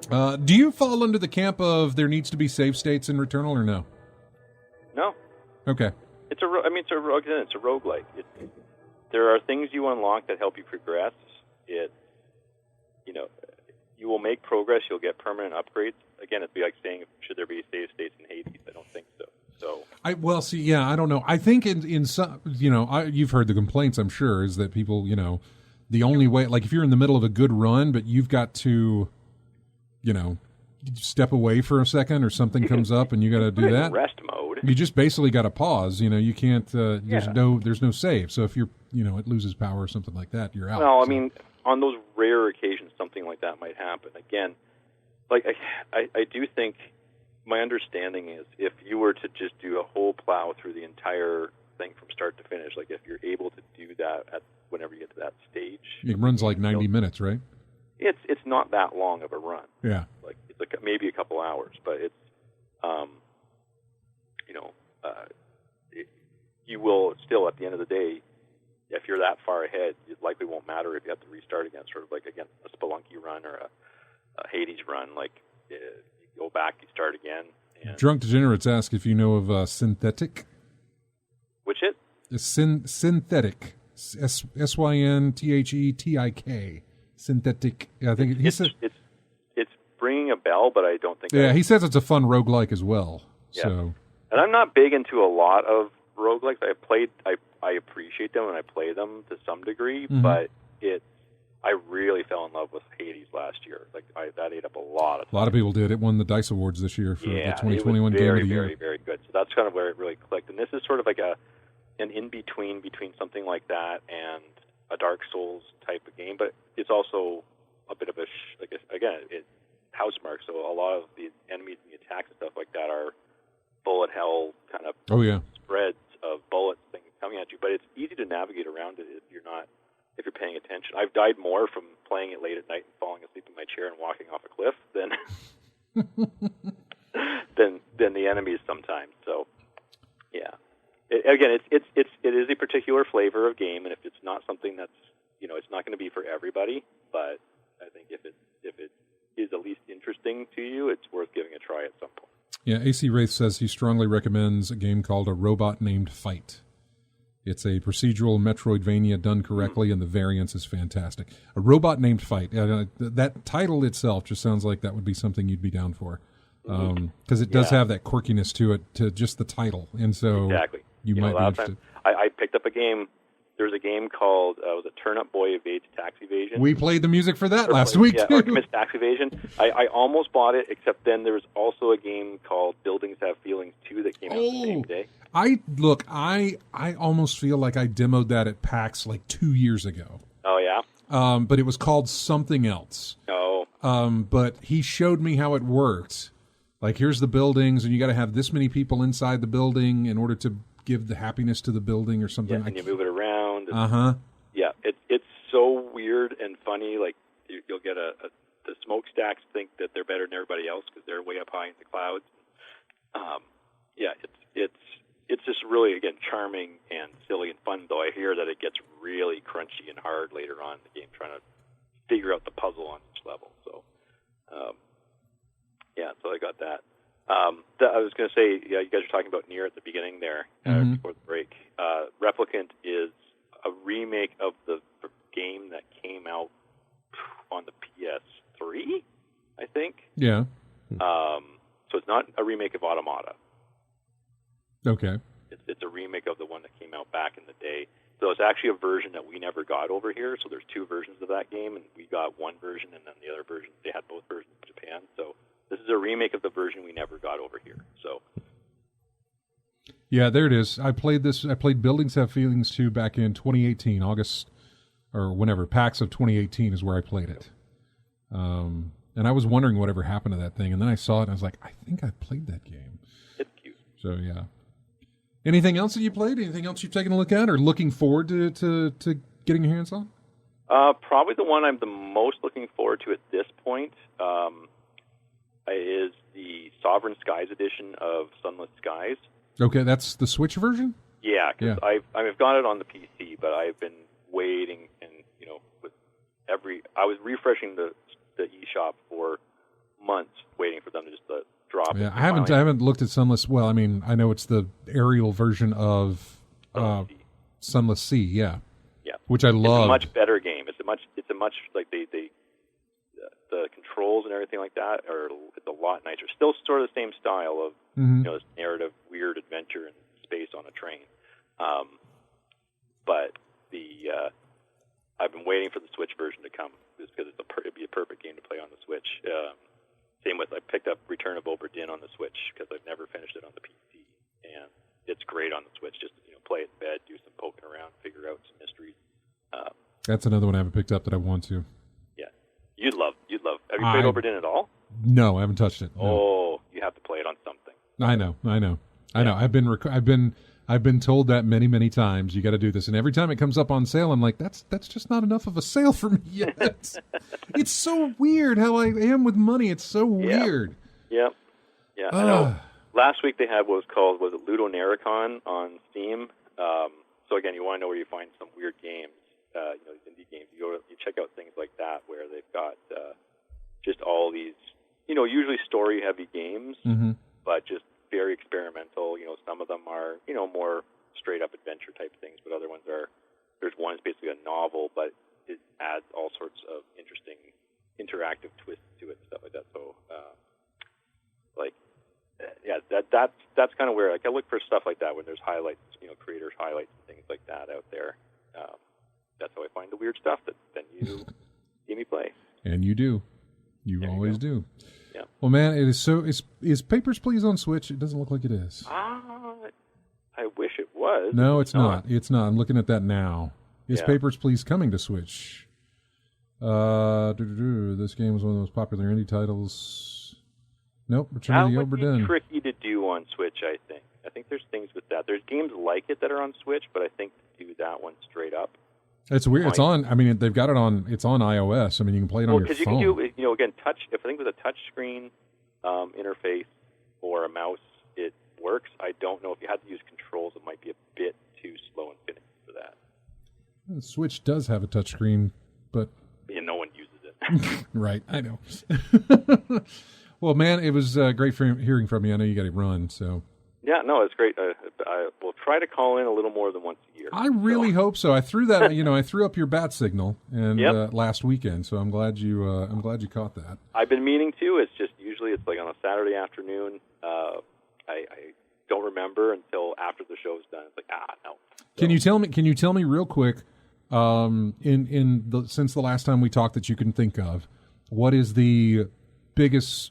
going? Do you fall under the camp of there needs to be save states in Returnal, or no? No. Okay. It's a roguelike. There are things you unlock that help you progress. You will make progress. You'll get permanent upgrades. Again, it'd be like saying, should there be save states in Hades? I don't think so. I don't know. I think in some, you've heard the complaints, I'm sure, is that people, the only way, like if you're in the middle of a good run, but you've got to, step away for a second or something comes up and you got to do that. Rest mode. You just basically got to pause. You can't. There's no save. So if you're, it loses power or something like that, you're out. Well, I mean, on those rare occasions, something like that might happen. Again, like I do think. My understanding is if you were to just do a whole plow through the entire thing from start to finish, like if you're able to do that whenever you get to that stage. It runs like 90 minutes, right? It's not that long of a run. Yeah. It's like maybe a couple hours, but it's, you will still, at the end of the day, if you're that far ahead, it likely won't matter if you have to restart again, sort of like, again, a Spelunky run or a Hades run, you go back, you start again. And Drunk Degenerates ask if you know of Synthetic. Which it? Synthetic. Synthetik. Synthetic. I think he said it's ringing a bell, but I don't think. Yeah, he says it's a fun roguelike as well. Yeah. So. And I'm not big into a lot of roguelikes. I appreciate them and I play them to some degree, but I really fell in love with Hades last year. That ate up a lot of time. A lot of people did. It won the DICE Awards this year for the 2021 Game of the Year. Very, very good. So that's kind of where it really clicked. And this is sort of like an in-between something like that and a Dark Souls type of game, but it's also a bit of it's house mark, so a lot of the enemies and the attacks and stuff like that are bullet hell kind of spreads of bullets things coming at you, but it's easy to navigate around it if you're paying attention. I've died more from playing it late at night and falling asleep in my chair and walking off a cliff than than the enemies sometimes. So, yeah. It is a particular flavor of game, and if it's not something that's it's not going to be for everybody. But I think if it is at least interesting to you, it's worth giving a try at some point. Yeah, AC Wraith says he strongly recommends a game called A Robot Named Fight. It's a procedural Metroidvania done correctly, and the variance is fantastic. A Robot Named Fight. That title itself just sounds like that would be something you'd be down for. Because it does have that quirkiness to it, to just the title. And so you might be interested. I picked up a game. There's a game called was it Turn Up Boy Evades Tax Evasion. We played the music for that last week, too. Or Commits Tax Evasion. I almost bought it, except then there was also a game called Buildings Have Feelings 2 that came out the same day. I almost feel like I demoed that at PAX like 2 years ago. Oh, yeah? But it was called something else. Oh. But he showed me how it worked. Like, here's the buildings, and you got to have this many people inside the building in order to give the happiness to the building or something. Yeah, and you move it around. Yeah, it's so weird and funny. Like, you'll get the smokestacks think that they're better than everybody else because they're way up high in the clouds. It's just really, again, charming and silly and fun, though I hear that it gets really crunchy and hard later on in the game, trying to figure out the puzzle on each level. So, so I got that. I was going to say, you guys were talking about Nier at the beginning there, before the break. Replicant is a remake of the game that came out on the PS3, I think. Yeah. So it's not a remake of Automata. Okay. It's a remake of the one that came out back in the day. So it's actually a version that we never got over here. So there's two versions of that game, and we got one version, and then the other version, they had both versions in Japan. So this is a remake of the version we never got over here. So Yeah, there it is. I played Buildings Have Feelings 2 back in 2018, August, or whenever, PAX of 2018 is where I played it. And I was wondering whatever happened to that thing, and then I saw it, and I was like, I think I played that game. It's cute. So, yeah. Anything else that you played? Anything else you've taken a look at or looking forward to getting your hands on? Probably the one I'm the most looking forward to at this point is the Sovereign Skies edition of Sunless Skies. Okay, that's the Switch version? Yeah, because I've got it on the PC, but I've been waiting, and I was refreshing the eShop for months, waiting for them to just drop. Yeah, I haven't looked at Sunless. Well, I mean, I know it's the aerial version of Sunless Sea. Yeah, which I love. It's a much better game. It's a much like the controls and everything like that it's a lot nicer. Still sort of the same style of this narrative, weird adventure in space on a train. But I've been waiting for the Switch version to come just because it'd be a perfect game to play on the Switch. Same with I picked up Return of Obra Dinn on the Switch because I've never finished it on the PC, and it's great on the Switch. Just play it in bed, do some poking around, figure out some mysteries. That's another one I haven't picked up that I want to. Yeah, you'd love. Have you played Obra Dinn at all? No, I haven't touched it. No. Oh, you have to play it on something. I know. I've been told that many times. You got to do this, and every time it comes up on sale, I'm like, that's just not enough of a sale for me yet. It's so weird how I am with money. It's so weird. Yeah. I know. Last week they had was it Ludonericon on Steam. So again, you want to know where you find some weird games, these indie games. You check out things like that where they've got just all these, usually story-heavy games, but just very experimental. Some of them are, more straight-up adventure type things, but other ones there's one that's basically a novel, but it adds all sorts of interesting interactive twists to it and stuff like that. So, that's kind of where I look for stuff like that when there's highlights, creators highlights and things like that out there. That's how I find the weird stuff that then you see me play. And you do. You always do. Yeah. Well, man, it is so. Is Papers, Please on Switch? It doesn't look like it is. I wish it was. No, it's not. It's not. I'm looking at that now. Is Papers, Please coming to Switch? This game was one of the most popular indie titles. Nope. Return to the Obra Dinn. That would be tricky to do on Switch, I think. I think there's things with that. There's games like it that are on Switch, but I think to do that one straight up. It's weird. It's on. I mean, they've got it on. It's on iOS. I mean, you can play it on your phone. Because you can do, again, touch. If I think with a touch screen interface or a mouse, it works. I don't know if you had to use controls, it might be a bit too slow and finicky for that. The Switch does have a touch screen, but no one uses it. Right, I know. Well, man, it was great hearing from you. I know you got to run, so. Yeah, no, it's great. I will try to call in a little more than once a year. I really hope so. I threw that. I threw up your bat signal and last weekend, so I'm glad you caught that. I've been meaning to. It's just usually it's like on a Saturday afternoon. I don't remember until after the show's done. It's like no. So. Can you tell me real quick? Since the last time we talked, that you can think of, what is the biggest?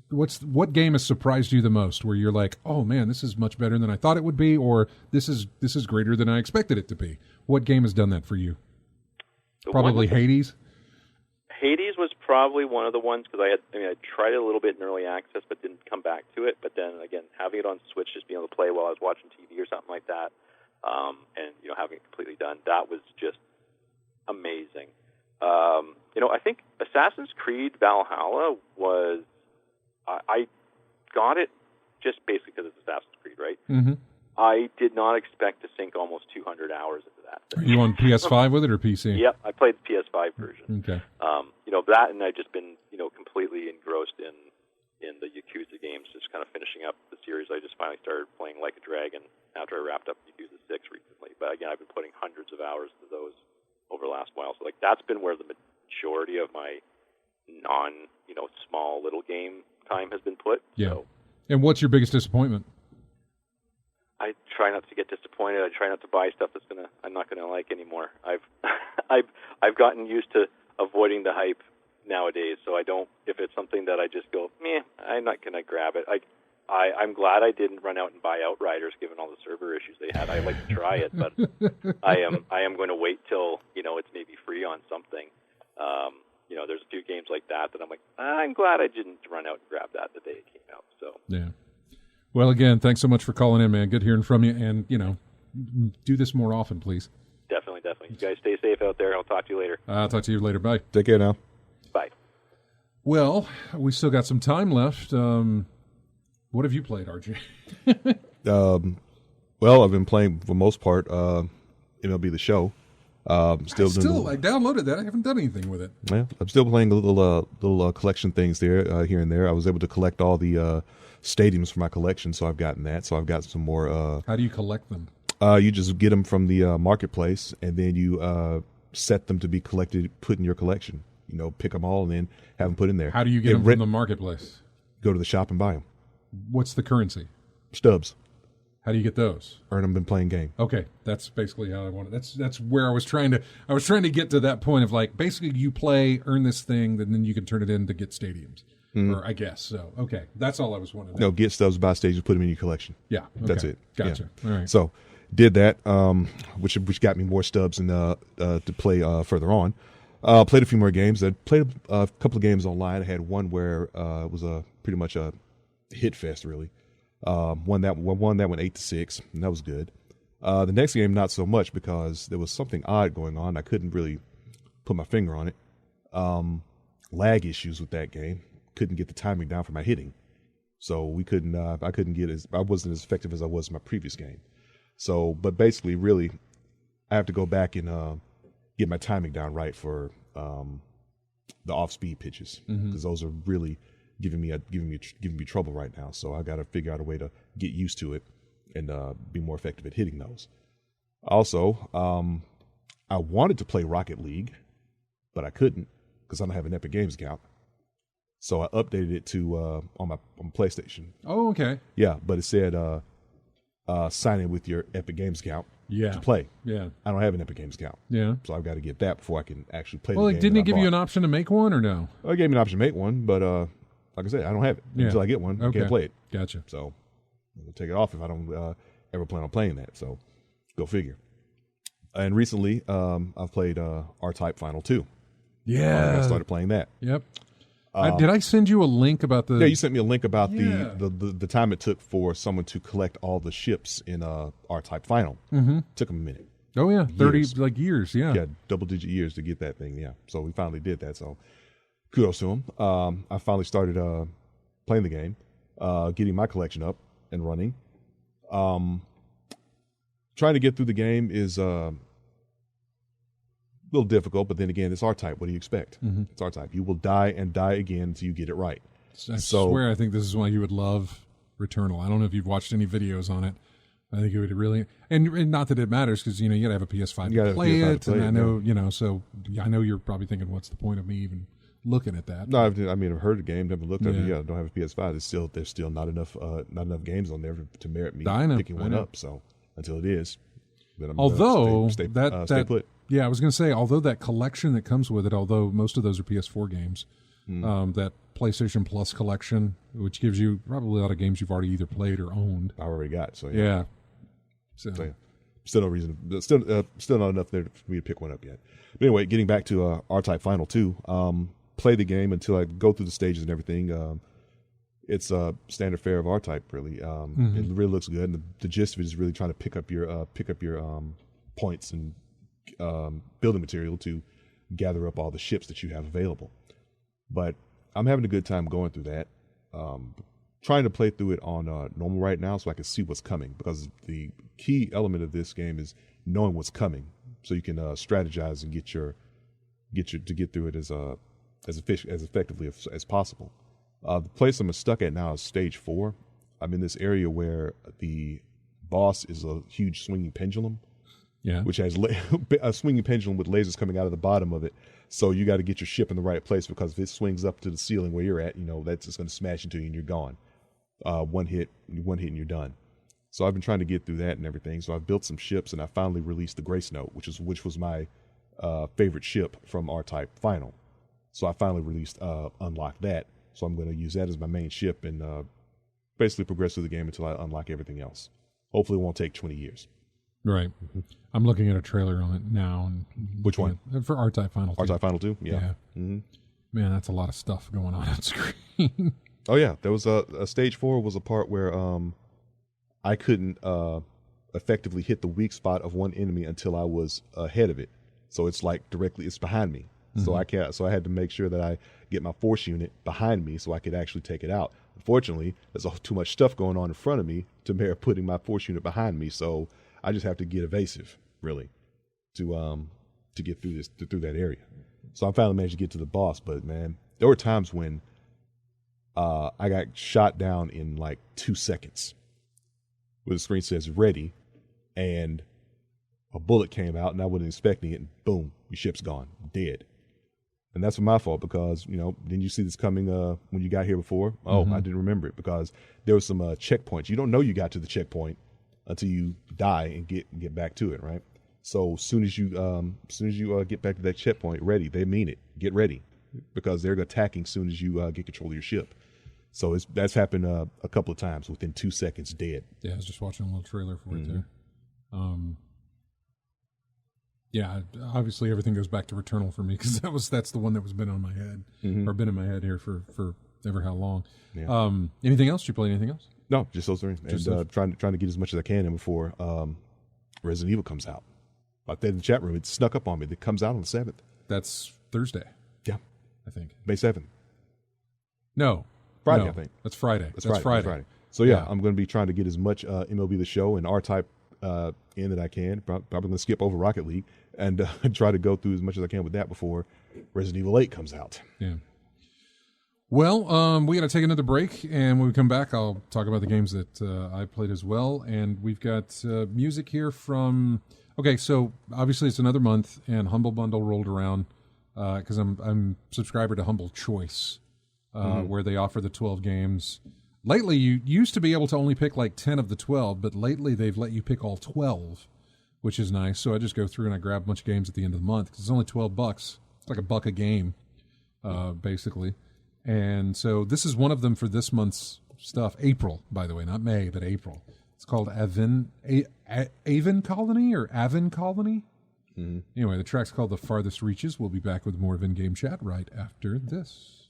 What game has surprised you the most? Where you're like, oh man, this is much better than I thought it would be, or this is greater than I expected it to be. What game has done that for you? Probably Hades. Hades was probably one of the ones because I tried it a little bit in early access, but didn't come back to it. But then again, having it on Switch, just being able to play while I was watching TV or something like that, and having it completely done, that was just amazing. I think Assassin's Creed Valhalla was. I got it just basically because it's Assassin's Creed, right? Mm-hmm. I did not expect to sink almost 200 hours into that. Are you on PS5 with it or PC? Yep, I played the PS5 version. Okay. That, and I've just been, completely engrossed in the Yakuza games, just kind of finishing up the series. I just finally started playing Like a Dragon after I wrapped up Yakuza 6 recently. But again, I've been putting hundreds of hours into those over the last while. So that's been where the majority of my small little game time has been put. Yeah. So, and what's your biggest disappointment? I try not to get disappointed. I try not to buy stuff I'm not gonna like anymore. I've gotten used to avoiding the hype nowadays, so I don't. If it's something that I just go, meh, I'm not gonna grab it. I'm glad I didn't run out and buy Outriders, given all the server issues they had. I'd like to try it, but I am going to wait till it's maybe free on something. There's a few games like that I'm like, I'm glad I didn't run out and grab that the day it came out. So yeah. Well, again, thanks so much for calling in, man. Good hearing from you, and do this more often, please. Definitely. You guys stay safe out there. I'll talk to you later. I'll talk to you later. Bye. Take care now. Bye. Well, we still got some time left. What have you played, RJ? Well, I've been playing for the most part MLB The Show. I downloaded that. I haven't done anything with it. Yeah, I'm still playing little collection things there, here and there. I was able to collect all the stadiums for my collection, so I've gotten that. So I've got some more. How do you collect them? You just get them from the marketplace, and then you set them to be collected, put in your collection. Pick them all, and then have them put in there. How do you get them from the marketplace? Go to the shop and buy them. What's the currency? Stubs. How do you get those? Earn them in playing game. Okay, that's basically how I want it. That's where I was trying to get to that point of like basically you play, earn this thing, and then you can turn it in to get stadiums. Mm-hmm. Or I guess so. Okay, that's all I was wanting. No, get stubs, buy stadiums, put them in your collection. Yeah, okay. That's it. Gotcha. Yeah. All right. So did that, which got me more stubs and to play further on. Played a few more games. I played a couple of games online. I had one where it was pretty much a hit fest, really. Won that one 8-6, and that was good. The next game, not so much, because there was something odd going on. I couldn't really put my finger on it. Lag issues with that game. Couldn't get the timing down for my hitting, so we couldn't. I couldn't get I wasn't as effective as I was in my previous game. So, but basically, really, I have to go back and get my timing down right for the off-speed pitches, because those are really giving me trouble right now. So I got to figure out a way to get used to it and be more effective at hitting those. Also, I wanted to play Rocket League, but I couldn't because I don't have an Epic Games account. So I updated it to on PlayStation. Oh, okay. Yeah, but it said sign in with your Epic Games account to play. Yeah. I don't have an Epic Games account. Yeah. So I've got to get that before I can actually play the game. Well, didn't it give you an option to make one or no? It gave me an option to make one, but like I said, I don't have it. Until I get one, I can't play it. Gotcha. So I'll take it off if I don't ever plan on playing that. So go figure. And recently, I've played R-Type Final 2. Yeah. I started playing that. Yep. Did I send you a link about the... Yeah, you sent me a link about the time it took for someone to collect all the ships in R-Type Final. Mm-hmm. Took them a minute. Oh, yeah. 30 years, yeah. Yeah, double-digit years to get that thing, yeah. So we finally did that, so kudos to him. I finally started playing the game, getting my collection up and running. Trying to get through the game is... a little difficult, but then again, it's R-Type. What do you expect? Mm-hmm. It's R-Type. You will die and die again until you get it right. I swear I think this is why you would love Returnal. I don't know if you've watched any videos on it. I think it would really... And not that it matters, because, you got to have a PS5 to play it. And I know, so I know you're probably thinking, what's the point of me even looking at that? No, I've heard the game, never looked at it. Yeah, I don't have a PS5. There's still not enough games on there to merit me picking one up. So until it is, then I'm although stay put. Yeah, I was going to say, although that collection that comes with it, although most of those are PS4 games, that PlayStation Plus collection, which gives you probably a lot of games you've already either played or owned. I already got, so yeah. So still no reason, still not enough there for me to pick one up yet. But anyway, getting back to R-Type Final 2, play the game until I go through the stages and everything. It's a standard fare of R-Type, really. It really looks good, and the gist of it is really trying to pick up your points and building material to gather up all the ships that you have available. But I'm having a good time going through that. Trying to play through it on normal right now so I can see what's coming, because the key element of this game is knowing what's coming, so you can strategize and get through it as effectively as possible. The place I'm stuck at now is stage 4. I'm in this area where the boss is a huge swinging pendulum. Yeah. Which has a swinging pendulum with lasers coming out of the bottom of it. So you got to get your ship in the right place, because if it swings up to the ceiling where you're at, that's just going to smash into you and you're gone. One hit and you're done. So I've been trying to get through that and everything. So I've built some ships, and I finally released the Grace Note, which was my favorite ship from R-Type Final. So I finally unlocked that. So I'm going to use that as my main ship and basically progress through the game until I unlock everything else. Hopefully, it won't take 20 years. Right. I'm looking at a trailer on it now. And Which one? For R-Type Final 2. R-Type Final 2? Yeah. Mm-hmm. Man, that's a lot of stuff going on screen. Oh, yeah. There was a Stage 4 was a part where I couldn't effectively hit the weak spot of one enemy until I was ahead of it. So it's like it's behind me. Mm-hmm. So I had to make sure that I get my force unit behind me so I could actually take it out. Unfortunately, there's too much stuff going on in front of me to bear putting my force unit behind me. So I just have to get evasive, really, to get through that area. So I finally managed to get to the boss, but man, there were times when I got shot down in like 2 seconds. Where the screen says ready, and a bullet came out, and I wasn't expecting it, and boom, your ship's gone, dead. And that's my fault because, didn't you see this coming when you got here before? Oh, I didn't remember it because there were some checkpoints. You don't know you got to the checkpoint until you die and get back to it, right? So as soon as you get back to that checkpoint, ready, they mean it. Get ready because they're attacking as soon as you get control of your ship. So that's happened a couple of times within 2 seconds, dead. Yeah, I was just watching a little trailer for it there. Yeah, obviously everything goes back to Returnal for me because that's the one that was been on my head or been in my head here for ever how long. Yeah. Anything else? Did you play anything else? No, just those three. And trying to get as much as I can in before Resident Evil comes out. Like that in the chat room, it snuck up on me. It comes out on the 7th. That's Thursday. Yeah, I think May 7th. No, Friday. I think that's Friday. That's Friday. So yeah, I'm going to be trying to get as much MLB The Show and R-Type in that I can. Probably going to skip over Rocket League and try to go through as much as I can with that before Resident Evil 8 comes out. Yeah. Well, we got to take another break, and when we come back, I'll talk about the games that I played as well. And we've got music here from. Okay, so obviously it's another month, and Humble Bundle rolled around because I'm subscriber to Humble Choice, where they offer the 12 games. Lately, you used to be able to only pick like 10 of the 12, but lately they've let you pick all 12, which is nice. So I just go through and I grab a bunch of games at the end of the month because it's only $12. It's like $1 a game, basically. And so this is one of them for this month's stuff. April, by the way, not May, but April. It's called Avon Colony or Avon Colony. Mm-hmm. Anyway, the track's called The Farthest Reaches. We'll be back with more of In-Game Chat right after this.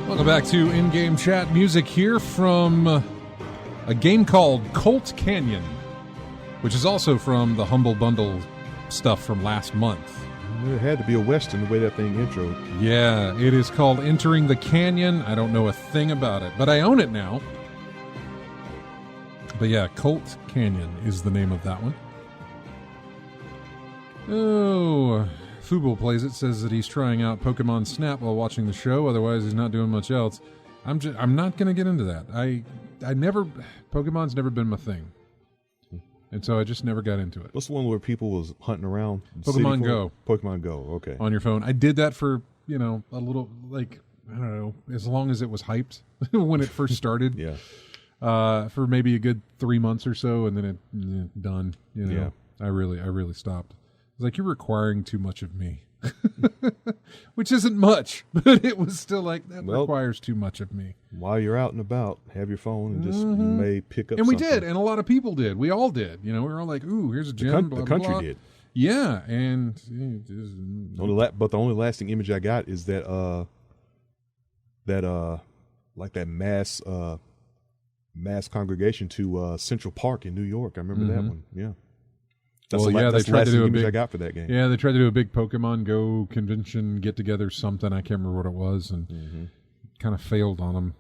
Welcome back to In-Game Chat. Music here from a game called Colt Canyon, which is also from the Humble Bundle stuff from last month. It had to be a Western the way that thing introed. Yeah, it is called Entering the Canyon. I don't know a thing about it, but I own it now. But yeah, Colt Canyon is the name of that one. Oh, Fubo plays it, says that he's trying out Pokemon Snap while watching the show. Otherwise, he's not doing much else. I'm not going to get into that. Pokemon's never been my thing. And so I just never got into it. What's the one where people was hunting around? Pokemon Go. Pokemon Go, okay. On your phone. I did that for, a little, I don't know, as long as it was hyped when it first started. Yeah. For maybe a good 3 months or so, and then it done. Yeah. I really stopped. was like, you're requiring too much of me. Which isn't much, but it was still like, that requires too much of me. While you're out and about, have your phone and just you may pick up and something. we did, and a lot of people did. We all did. We were all like, ooh, here's a gem, The country did. Yeah, and but the only lasting image I got is that like that mass congregation to Central Park in New York. I remember that one. Yeah. That's they tried to do a big. I got for that game. Yeah, they tried to do a big Pokemon Go convention get together, something I can't remember what it was, and kind of failed on them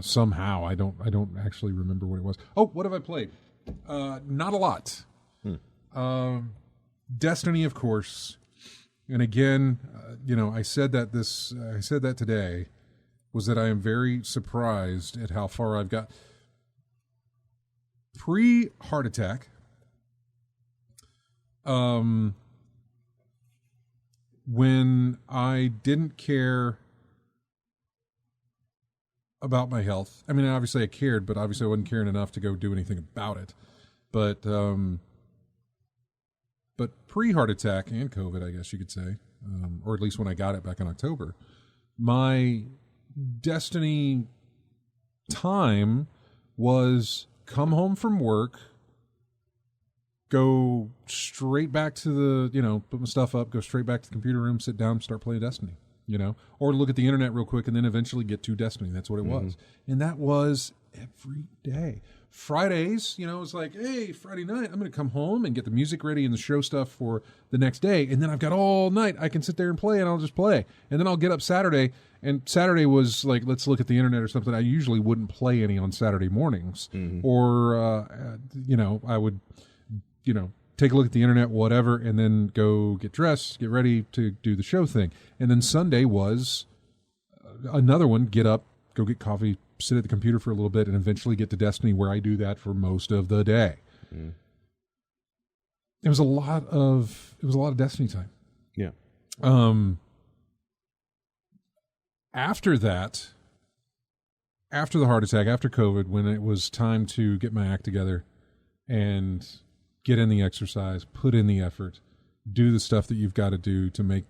somehow. I don't actually remember what it was. Oh, what have I played? Not a lot. Destiny, of course, and again, I said that today was that I am very surprised at how far I've got. Pre-heart attack. When I didn't care about my health, I mean, obviously I cared, but obviously I wasn't caring enough to go do anything about it. But pre-heart attack and COVID, I guess you could say, or at least when I got it back in October, my Destiny time was come home from work, go straight back to the, put my stuff up, go straight back to the computer room, sit down, start playing Destiny, or look at the internet real quick and then eventually get to Destiny. That's what it was. And that was every day. Fridays, it was like, hey, Friday night, I'm going to come home and get the music ready and the show stuff for the next day. And then I've got all night. I can sit there and play, and I'll just play. And then I'll get up Saturday. And Saturday was like, let's look at the internet or something. I usually wouldn't play any on Saturday mornings. Or, I would, take a look at the internet, whatever, and then go get dressed, get ready to do the show thing. And then Sunday was another one, get up, go get coffee, sit at the computer for a little bit, and eventually get to Destiny, where I do that for most of the day. It was a lot of Destiny time. Yeah. After that, after the heart attack, after COVID, when it was time to get my act together and get in the exercise, put in the effort, do the stuff that you've got to do to make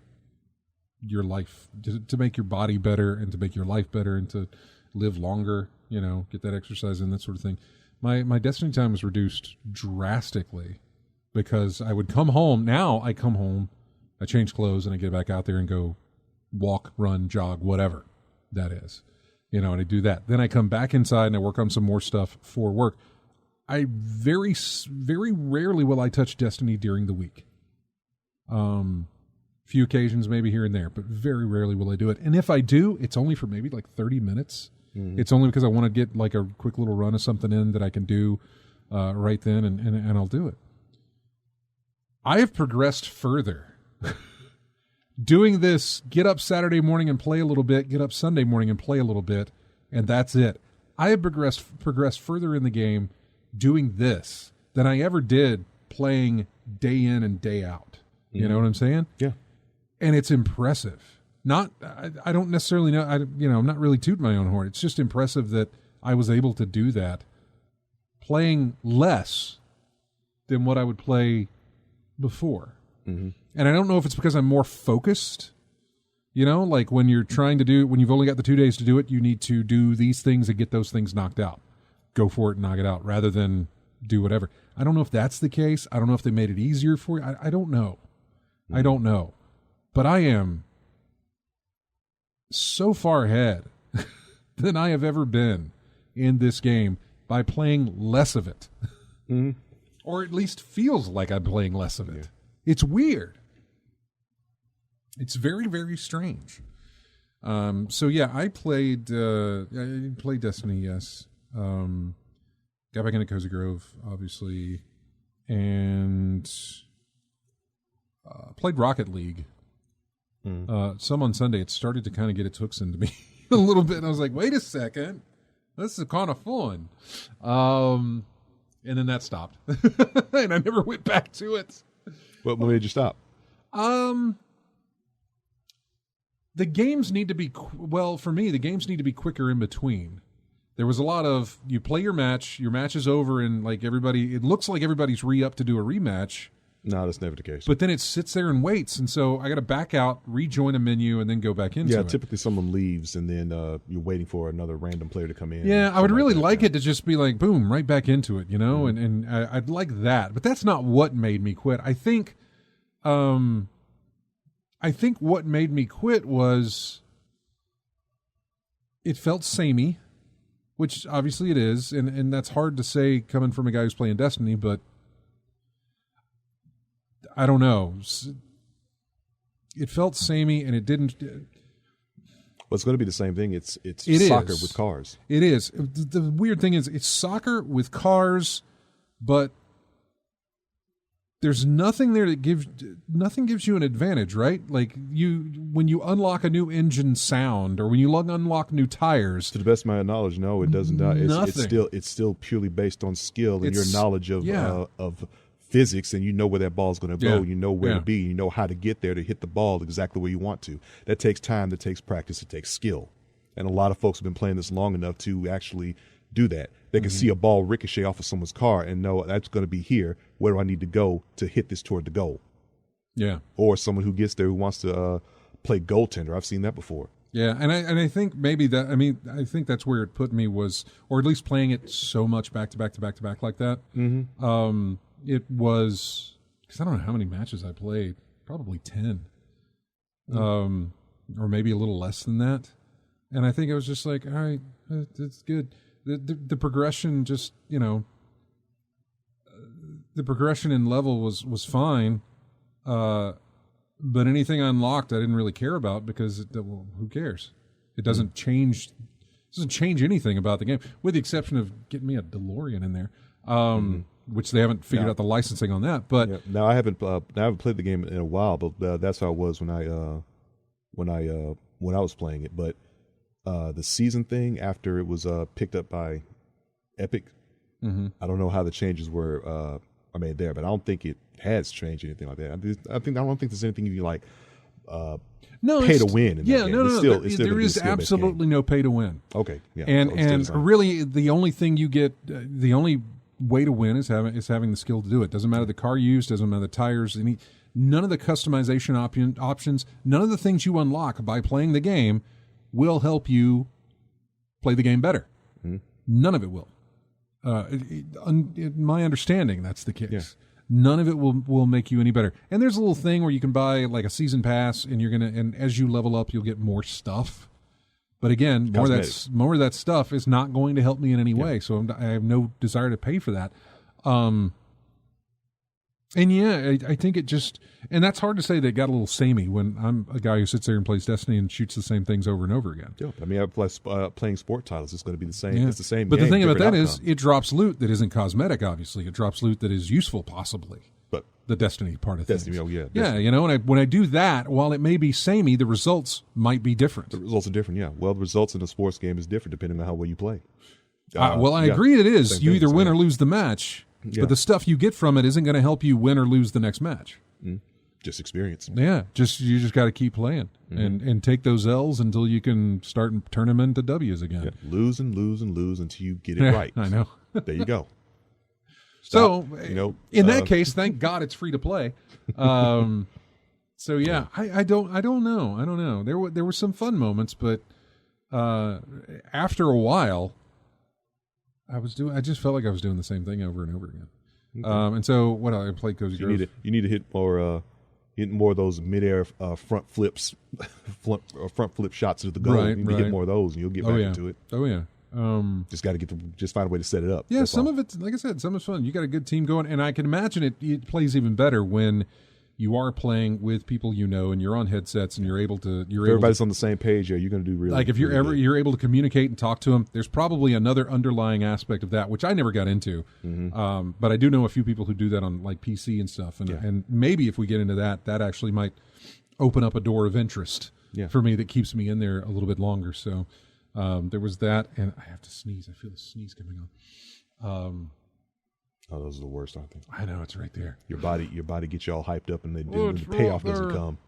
your life, to make your body better and to make your life better and to live longer, get that exercise in, that sort of thing. My Destiny time was reduced drastically because I would come home. Now I come home, I change clothes, and I get back out there and go walk, run, jog, whatever that is. And I do that. Then I come back inside and I work on some more stuff for work. I very, very rarely will I touch Destiny during the week. Few occasions, maybe here and there, but very rarely will I do it. And if I do, it's only for maybe like 30 minutes. It's only because I want to get like a quick little run of something in that I can do right then, and I'll do it. I have progressed further. Doing this, get up Saturday morning and play a little bit, get up Sunday morning and play a little bit, and that's it. I have progressed further in the game doing this than I ever did playing day in and day out. You know what I'm saying? Yeah. And it's impressive. I don't necessarily know. I'm not really tooting my own horn. It's just impressive that I was able to do that, playing less than what I would play before. And I don't know if it's because I'm more focused. Like when you're when you've only got the 2 days to do it, you need to do these things and get those things knocked out. Go for it and knock it out rather than do whatever. I don't know if that's the case. I don't know if they made it easier for you. I don't know. I don't know. But I am so far ahead than I have ever been in this game by playing less of it. Or at least feels like I'm playing less of it. Yeah. It's weird. It's very, very strange. So yeah, I played Destiny, yes. Got back into Cozy Grove, obviously, and played Rocket League. Some on Sunday. It started to kind of get its hooks into me a little bit. And I was like, wait a second. This is kind of fun. And then that stopped. And I never went back to it. What made you stop? The games need to be, for me, the games need to be quicker in between. There was a lot of, you play your match is over, and like it looks like everybody's re-up to do a rematch, No, that's never the case. But then it sits there and waits, and so I got to back out, rejoin a menu, and then go back into it. Yeah, typically someone leaves, and then you're waiting for another random player to come in. Yeah, I would really like it to just be like, boom, right back into it, and I'd like that. But that's not what made me quit. I think what made me quit was it felt samey, which obviously it is, and that's hard to say coming from a guy who's playing Destiny, but I don't know. It felt samey, and it didn't. Well, it's going to be the same thing. It's It soccer is. with cars. It is. The weird thing is, it's soccer with cars, but there's nothing there that gives you an advantage, right? Like when you unlock a new engine sound, or when you unlock new tires. To the best of my knowledge, no, it doesn't. Nothing. It's still purely based on skill and your It's- knowledge of physics, and you know where that ball's going to go. Yeah. You know where Yeah. to be. You know how to get there to hit the ball exactly where you want to. That takes time. That takes practice. It takes skill. And a lot of folks have been playing this long enough to actually do that. They can see a ball ricochet off of someone's car and know that's going to be here. Where do I need to go to hit this toward the goal? Yeah. Or someone who gets there who wants to play goaltender. I've seen that before. Yeah, and I think maybe that, I think that's where it put me was, or at least playing it so much back to back to back to back like that. Mm-hmm. It was, because I don't know how many matches I played, probably 10, or maybe a little less than that. And I think it was just like, all right, it's good. The progression just, the progression in level was fine. But anything I unlocked, I didn't really care about because, who cares? It doesn't change anything about the game, with the exception of getting me a DeLorean in there, which they haven't figured out the licensing on that. But yeah. Now I haven't played the game in a while, but that's how it was when I was playing it. But the season thing, after it was picked up by Epic, I don't know how the changes were made there, but I don't think it has changed anything like that. I don't think there's anything you like pay to win. In that game. There is absolutely no pay to win. Okay, yeah, and really the only thing you get, the only way to win is having the skill to do it. Doesn't matter the car used, doesn't matter the tires, none of the customization options, none of the things you unlock by playing the game will help you play the game better. None of it will. In my understanding, that's the case. Yeah. None of it will make you any better. And there's a little thing where you can buy like a season pass, and as you level up, you'll get more stuff. But again, more of that stuff is not going to help me in any way. So I have no desire to pay for that. And yeah, I think it just, and that's hard to say that it got a little samey when I'm a guy who sits there and plays Destiny and shoots the same things over and over again. Yeah, I mean, playing sport titles, it's going to be the same. Yeah. It's the same. But game, the thing about that outcome. is, it drops loot that isn't cosmetic. Obviously, it drops loot that is useful, possibly. But the Destiny part of Destiny, things. oh yeah, Destiny. Yeah. When I do that, while it may be samey, the results might be different. The results are different. Yeah. Well, the results in a sports game is different depending on how well you play. I agree. It is. You either win or lose the match. Yeah. But the stuff you get from it isn't going to help you win or lose the next match. Just experience. Yeah, you just got to keep playing and take those L's until you can start and turn them into W's again. Yeah. Lose and lose and lose until you get it right. I know. There you go. Stop, so, in that case, thank God it's free to play. So yeah, I don't know. There were some fun moments, but after a while, I just felt like I was doing the same thing over and over again. Okay. And so what I played Cozy Grove. You need to hit more of those midair front flip shots to the goal. Right, you need to hit more of those, and you'll get back into it. Oh yeah. Just got to just find a way to set it up. Yeah, some of it, like I said, some is fun. You got a good team going, and I can imagine it plays even better when you are playing with people and you're on headsets and you're able to. Everybody's on the same page. Yeah, you're going to do really. Like if you're able to communicate and talk to them, there's probably another underlying aspect of that which I never got into. But I do know a few people who do that on like PC and stuff, and maybe if we get into that actually might open up a door of interest for me that keeps me in there a little bit longer. So there was that, and I have to sneeze. I feel the sneeze coming on. Oh, those are the worst, aren't they? I know, it's right there. Your body gets you all hyped up, and the payoff doesn't come.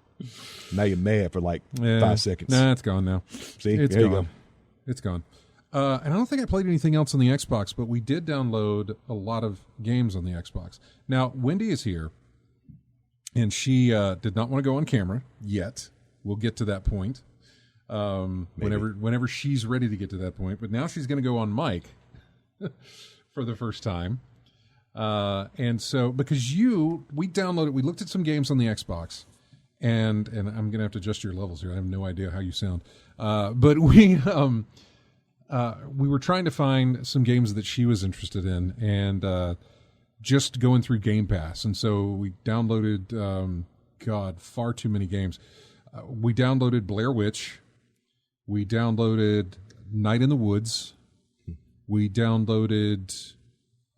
Now you're mad for like 5 seconds. Nah, it's gone now. See, it's there gone. you go. It's gone. And I don't think I played anything else on the Xbox, but we did download a lot of games on the Xbox. Now, Wendy is here, and she did not want to go on camera yet. We'll get to that point whenever she's ready to get to that point. But now she's going to go on mic for the first time. And so, because we downloaded, we looked at some games on the Xbox, and I'm going to have to adjust your levels here. I have no idea how you sound. But we were trying to find some games that she was interested in, and just going through Game Pass. And so we downloaded, far too many games. We downloaded Blair Witch. We downloaded Night in the Woods. We downloaded...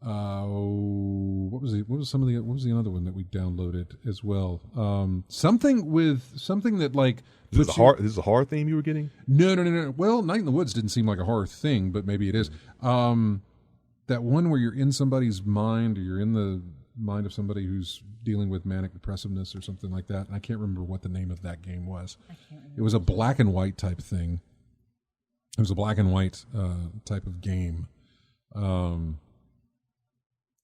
what was the other one that we downloaded as well? Something that like this is a horror theme you were getting? No. Well, Night in the Woods didn't seem like a horror thing, but maybe it is. That one where you're in somebody's mind, or you're in the mind of somebody who's dealing with manic depressiveness or something like that. And I can't remember what the name of that game was. It was a black and white type thing. It was a black and white type of game.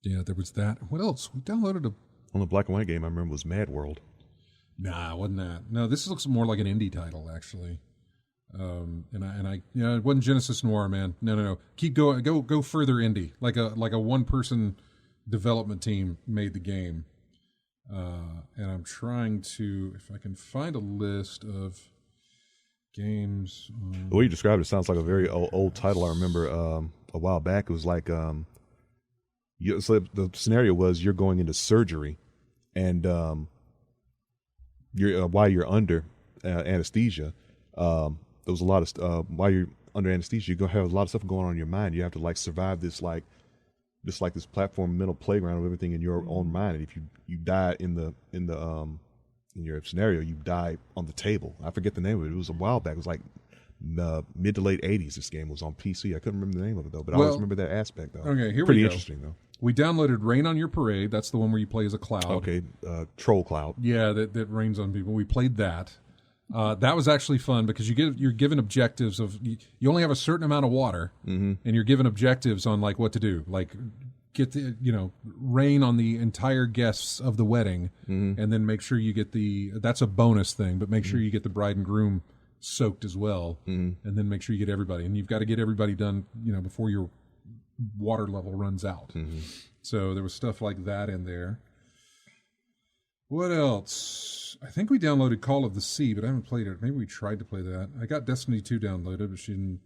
Yeah, there was that. What else? We downloaded On the black and white game, I remember was Mad World. Nah, it wasn't that. No, this looks more like an indie title, actually. It wasn't Genesis Noir, man. No. Keep going. Go further indie. Like a one-person development team made the game. And I'm trying to, if I can find a list of games. The way you described it sounds like a very old title. I remember a while back. It was like so the scenario was you're going into surgery, and while you're under anesthesia, there was a lot of while you're under anesthesia, you're gonna have a lot of stuff going on in your mind. You have to like survive this this platform mental playground of everything in your own mind. And if you die in your scenario, you die on the table. I forget the name of it. It was a while back. It was like mid to late 80s. This game was on PC. I couldn't remember the name of it though, but I always remember that aspect though. Okay, here pretty we go. Interesting though. We downloaded Rain on Your Parade. That's the one where you play as a cloud. Okay, Troll Cloud. Yeah, that rains on people. We played that. That was actually fun because you're given objectives of you only have a certain amount of water, and you're given objectives on like what to do, like get rain on the entire guests of the wedding, and then make sure you get that's a bonus thing, but make sure you get the bride and groom soaked as well, and then make sure you get everybody, and you've got to get everybody done before your water level runs out. So there was stuff like that in there. What else? I think we downloaded Call of the Sea, but I haven't played it. Maybe we tried to play that. I got Destiny 2 downloaded, but she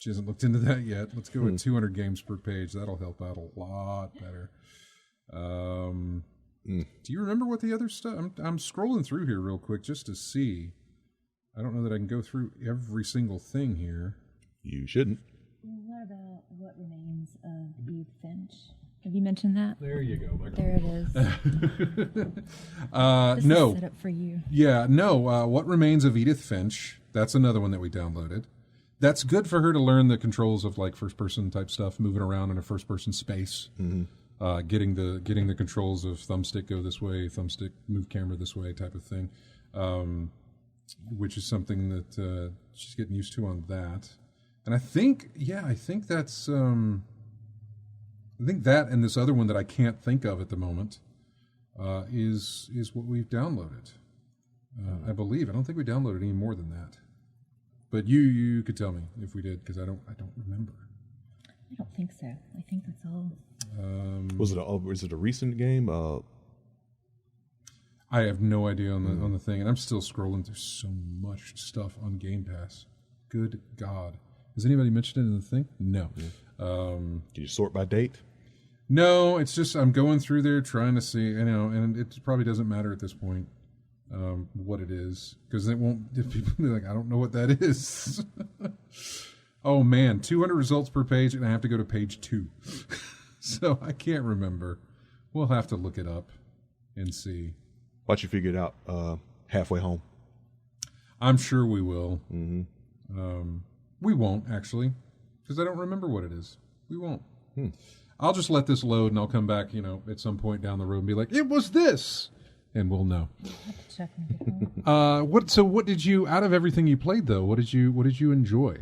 hasn't looked into that yet. Let's go at 200 games per page. That'll help out a lot better. Do you remember what the other stuff? I'm scrolling through here real quick just to see. I don't know that I can go through every single thing here. You shouldn't. What about What Remains of Edith Finch? Have you mentioned that? There you go, Michael. There it is. This No. is set up for you. Yeah, no. What Remains of Edith Finch? That's another one that we downloaded. That's good for her to learn the controls of like first-person type stuff, moving around in a first-person space. Getting the controls of thumbstick go this way, thumbstick move camera this way type of thing, which is something that she's getting used to on that. And I think that's I think that and this other one that I can't think of at the moment is what we've downloaded. I believe. I don't think we downloaded any more than that. But you could tell me if we did, because I don't remember. I don't think so. I think that's all. Was it a recent game? I have no idea on the thing, and I'm still scrolling through so much stuff on Game Pass. Good God. Has anybody mentioned it in the thing? No. Can you sort by date? No, it's just I'm going through there trying to see, and it probably doesn't matter at this point what it is, because it won't. People be like, I don't know what that is. Oh man, 200 results per page, and I have to go to page 2, so I can't remember. We'll have to look it up and see. Watch you figure it out halfway home. I'm sure we will. We won't, actually, because I don't remember what it is. We won't. I'll just let this load, and I'll come back, at some point down the road and be like, it was this, and we'll know. Check and get home. What did you, out of everything you played, though, what did you enjoy?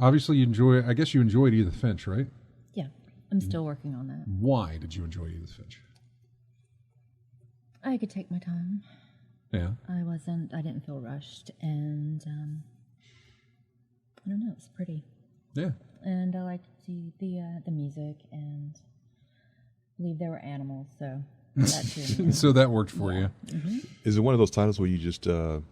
Obviously, I guess you enjoyed Edith Finch, right? Yeah, I'm still working on that. Why did you enjoy Edith Finch? I could take my time. Yeah. I didn't feel rushed, and I don't know, it's pretty. Yeah. And I liked the music, and I believe there were animals, so that too. So that worked for you. Mm-hmm. Is it one of those titles where you just turn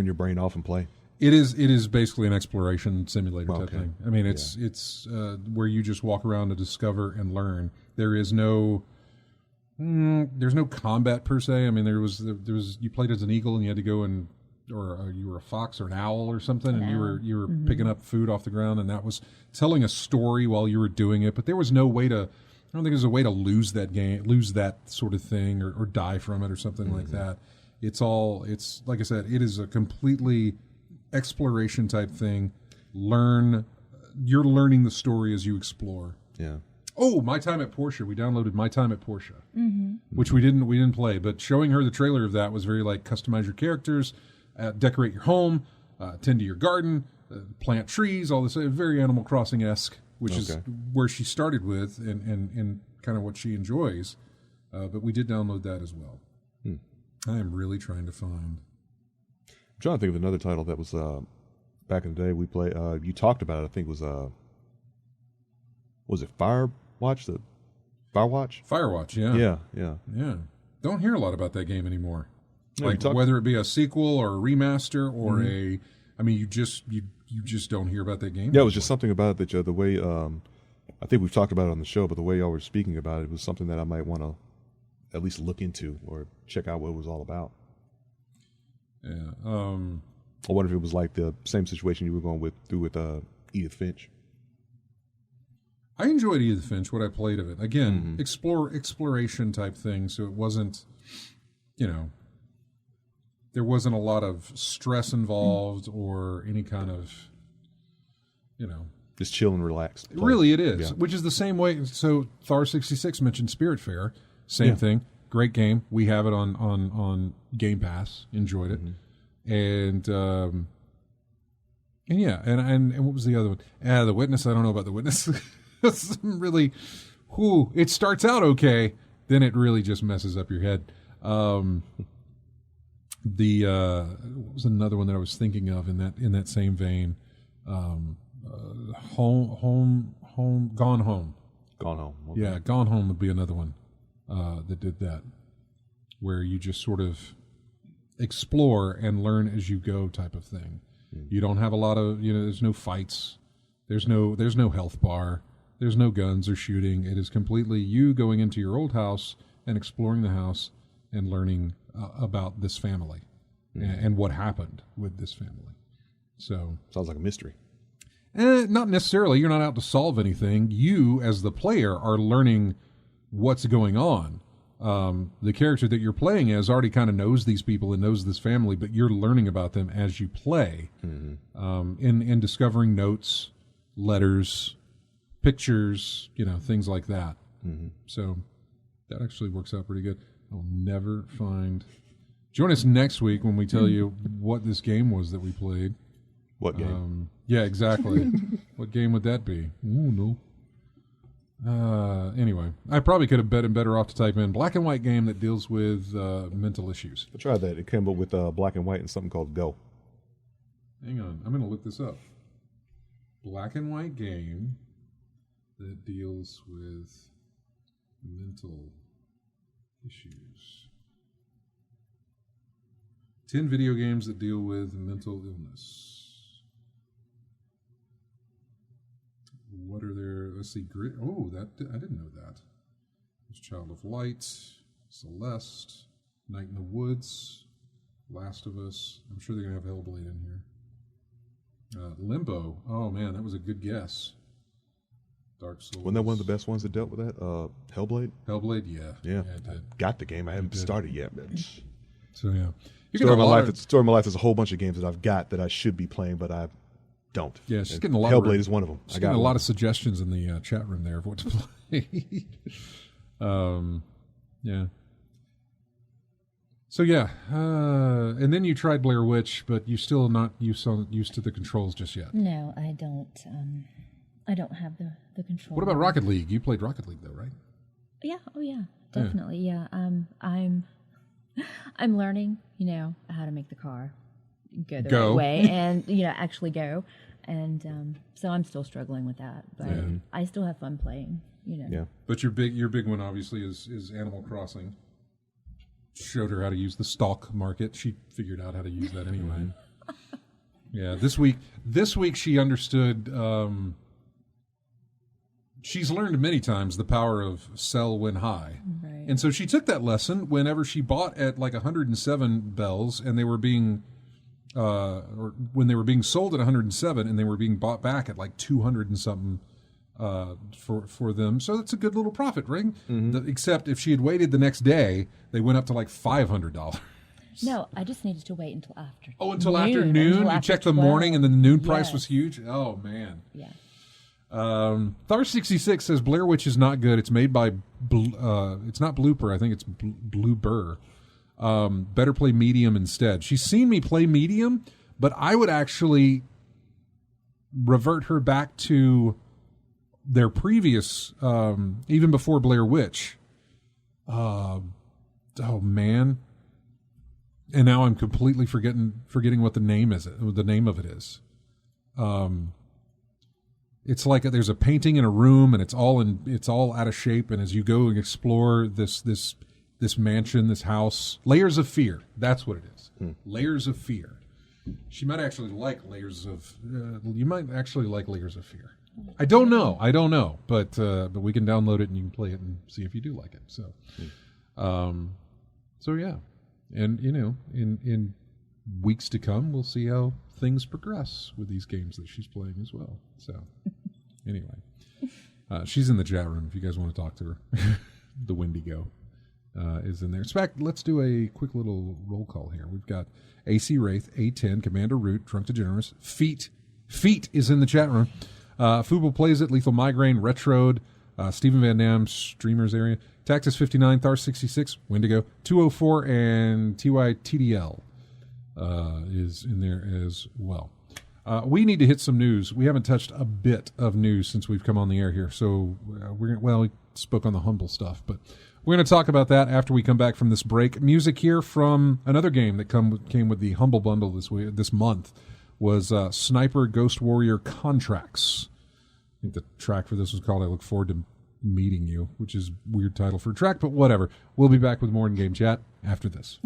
your brain off and play? It is basically an exploration simulator type Okay. thing. I mean, it's where you just walk around to discover and learn. There is no there's no combat per se. I mean, there was you played as an eagle and you had to go and or you were a fox or an owl or something, and you were Mm-hmm. picking up food off the ground, and that was telling a story while you were doing it. But there was no way to. I don't think there's a way to lose that sort of thing, or die from it or something like that. It's like I said, it is a completely exploration type thing. You're learning the story as you explore. Yeah. Oh, My Time at Porsche. We downloaded My Time at Porsche, which we didn't play. But showing her the trailer of that was very like customize your characters, decorate your home, tend to your garden, plant trees, all this. Very Animal Crossing-esque, which is where she started with and kind of what she enjoys. But we did download that as well. I am really trying to find. I'm trying to think of another title that was back in the day we played. You talked about it. I think it was it Firewatch? The Firewatch? Firewatch, yeah. Yeah. Don't hear a lot about that game anymore. No, Like whether it be a sequel or a remaster or you just don't hear about that game. Yeah, it was just something about it that the way I think we've talked about it on the show, but the way y'all were speaking about it was something that I might want to at least look into or check out what it was all about. Yeah. I wonder if it was like the same situation you were going through with Edith Finch. I enjoyed Edith Finch, what I played of it. Again, exploration type thing, so it wasn't, there wasn't a lot of stress involved or any kind of, Just chill and relax. Really it is, which is the same way. So Thar66 mentioned Spiritfarer, same thing. Great game. We have it on Game Pass. Enjoyed it. And what was the other one? The Witness. I don't know about The Witness. It's really, it starts out okay, then it really just messes up your head. What was another one that I was thinking of in that same vein? Gone Home. Gone Home. Okay. Yeah, Gone Home would be another one that did that, where you just sort of explore and learn as you go type of thing. You don't have a lot of, there's no fights, there's no health bar, there's no guns or shooting. It is completely you going into your old house and exploring the house and learning about this family and what happened with this family. So sounds like a mystery. Not necessarily. You're not out to solve anything. You, as the player, are learning what's going on. The character that you're playing as already kind of knows these people and knows this family, but you're learning about them as you play, in discovering notes, letters, pictures, things like that. So that actually works out pretty good. I'll never find. Join us next week when we tell you what this game was that we played. What game? Yeah, exactly. What game would that be? Oh, no. Anyway, I probably could have been better off to type in black and white game that deals with mental issues. I tried that. It came up with black and white and something called Go. Hang on. I'm going to look this up. Black and white game that deals with mental issues. 10 video games that deal with mental illness. What are there? Let's see. Oh, I didn't know that. There's Child of Light, Celeste, Night in the Woods, Last of Us. I'm sure they're going to have Hellblade in here. Limbo. Oh, man, that was a good guess. Dark Souls. Wasn't that one of the best ones that dealt with that? Hellblade? Hellblade, yeah. Yeah. It did. Got the game. I haven't started yet. So, yeah. Story of my life is a whole bunch of games that I've got that I should be playing, but I don't. Yeah, she's getting a lot. Hellblade is one of them. She's getting a lot of suggestions in the chat room there of what to play. Yeah. So yeah, and then you tried Blair Witch, but you still not used to the controls just yet. No, I don't. I don't have the control. What about Rocket League? You played Rocket League though, right? Yeah. Oh, yeah. Definitely. Yeah. I'm learning, how to make the car go the right way and, actually go. And so I'm still struggling with that, but I still have fun playing, Yeah. But your big one obviously is Animal Crossing. Showed her how to use the stock market. She figured out how to use that anyway. Yeah. This week she understood. She's learned many times the power of sell when high. Right. And so she took that lesson whenever she bought at like 107 bells and they were being, or when they were being sold at 107 and they were being bought back at like 200 and something for them. So that's a good little profit, right? Except if she had waited the next day, they went up to like $500. No, I just needed to wait until after. Oh, until afternoon? You checked the morning and then the noon price was huge? Oh, man. Yeah. Thar66 says Blair Witch is not good. It's made by it's not Blooper. I think it's Blue Burr. Better play medium instead. She's seen me play medium, but I would actually revert her back to their previous, even before Blair Witch. Oh man! And now I'm completely forgetting what the name is. The name of it is. It's like there's a painting in a room, and it's all out of shape. And as you go and explore this mansion, this house, Layers of Fear. That's what it is. Layers of Fear. She might actually like Layers of. You might actually like Layers of Fear. I don't know, but we can download it and you can play it and see if you do like it. So, so yeah, and in weeks to come, we'll see how things progress with these games that she's playing as well. So, anyway, she's in the chat room if you guys want to talk to her. The Wendigo is in there. In fact, let's do a quick little roll call here. We've got AC Wraith, A10, Commander Root, Drunk Degenerous, Feet is in the chat room. Fubo Plays It, Lethal Migraine, Retrode, Stephen Van Dam, Streamers Area, Tactus 59, Thar 66, Wendigo, 204, and TYTDL is in there as well. We need to hit some news. We haven't touched a bit of news since we've come on the air here, so we spoke on the Humble stuff, but we're going to talk about that after we come back from this break. Music here from another game that came with the Humble Bundle this month was Sniper Ghost Warrior Contracts. I think the track for this was called I Look Forward to Meeting You, which is a weird title for a track, but whatever. We'll be back with more in Game Chat after this.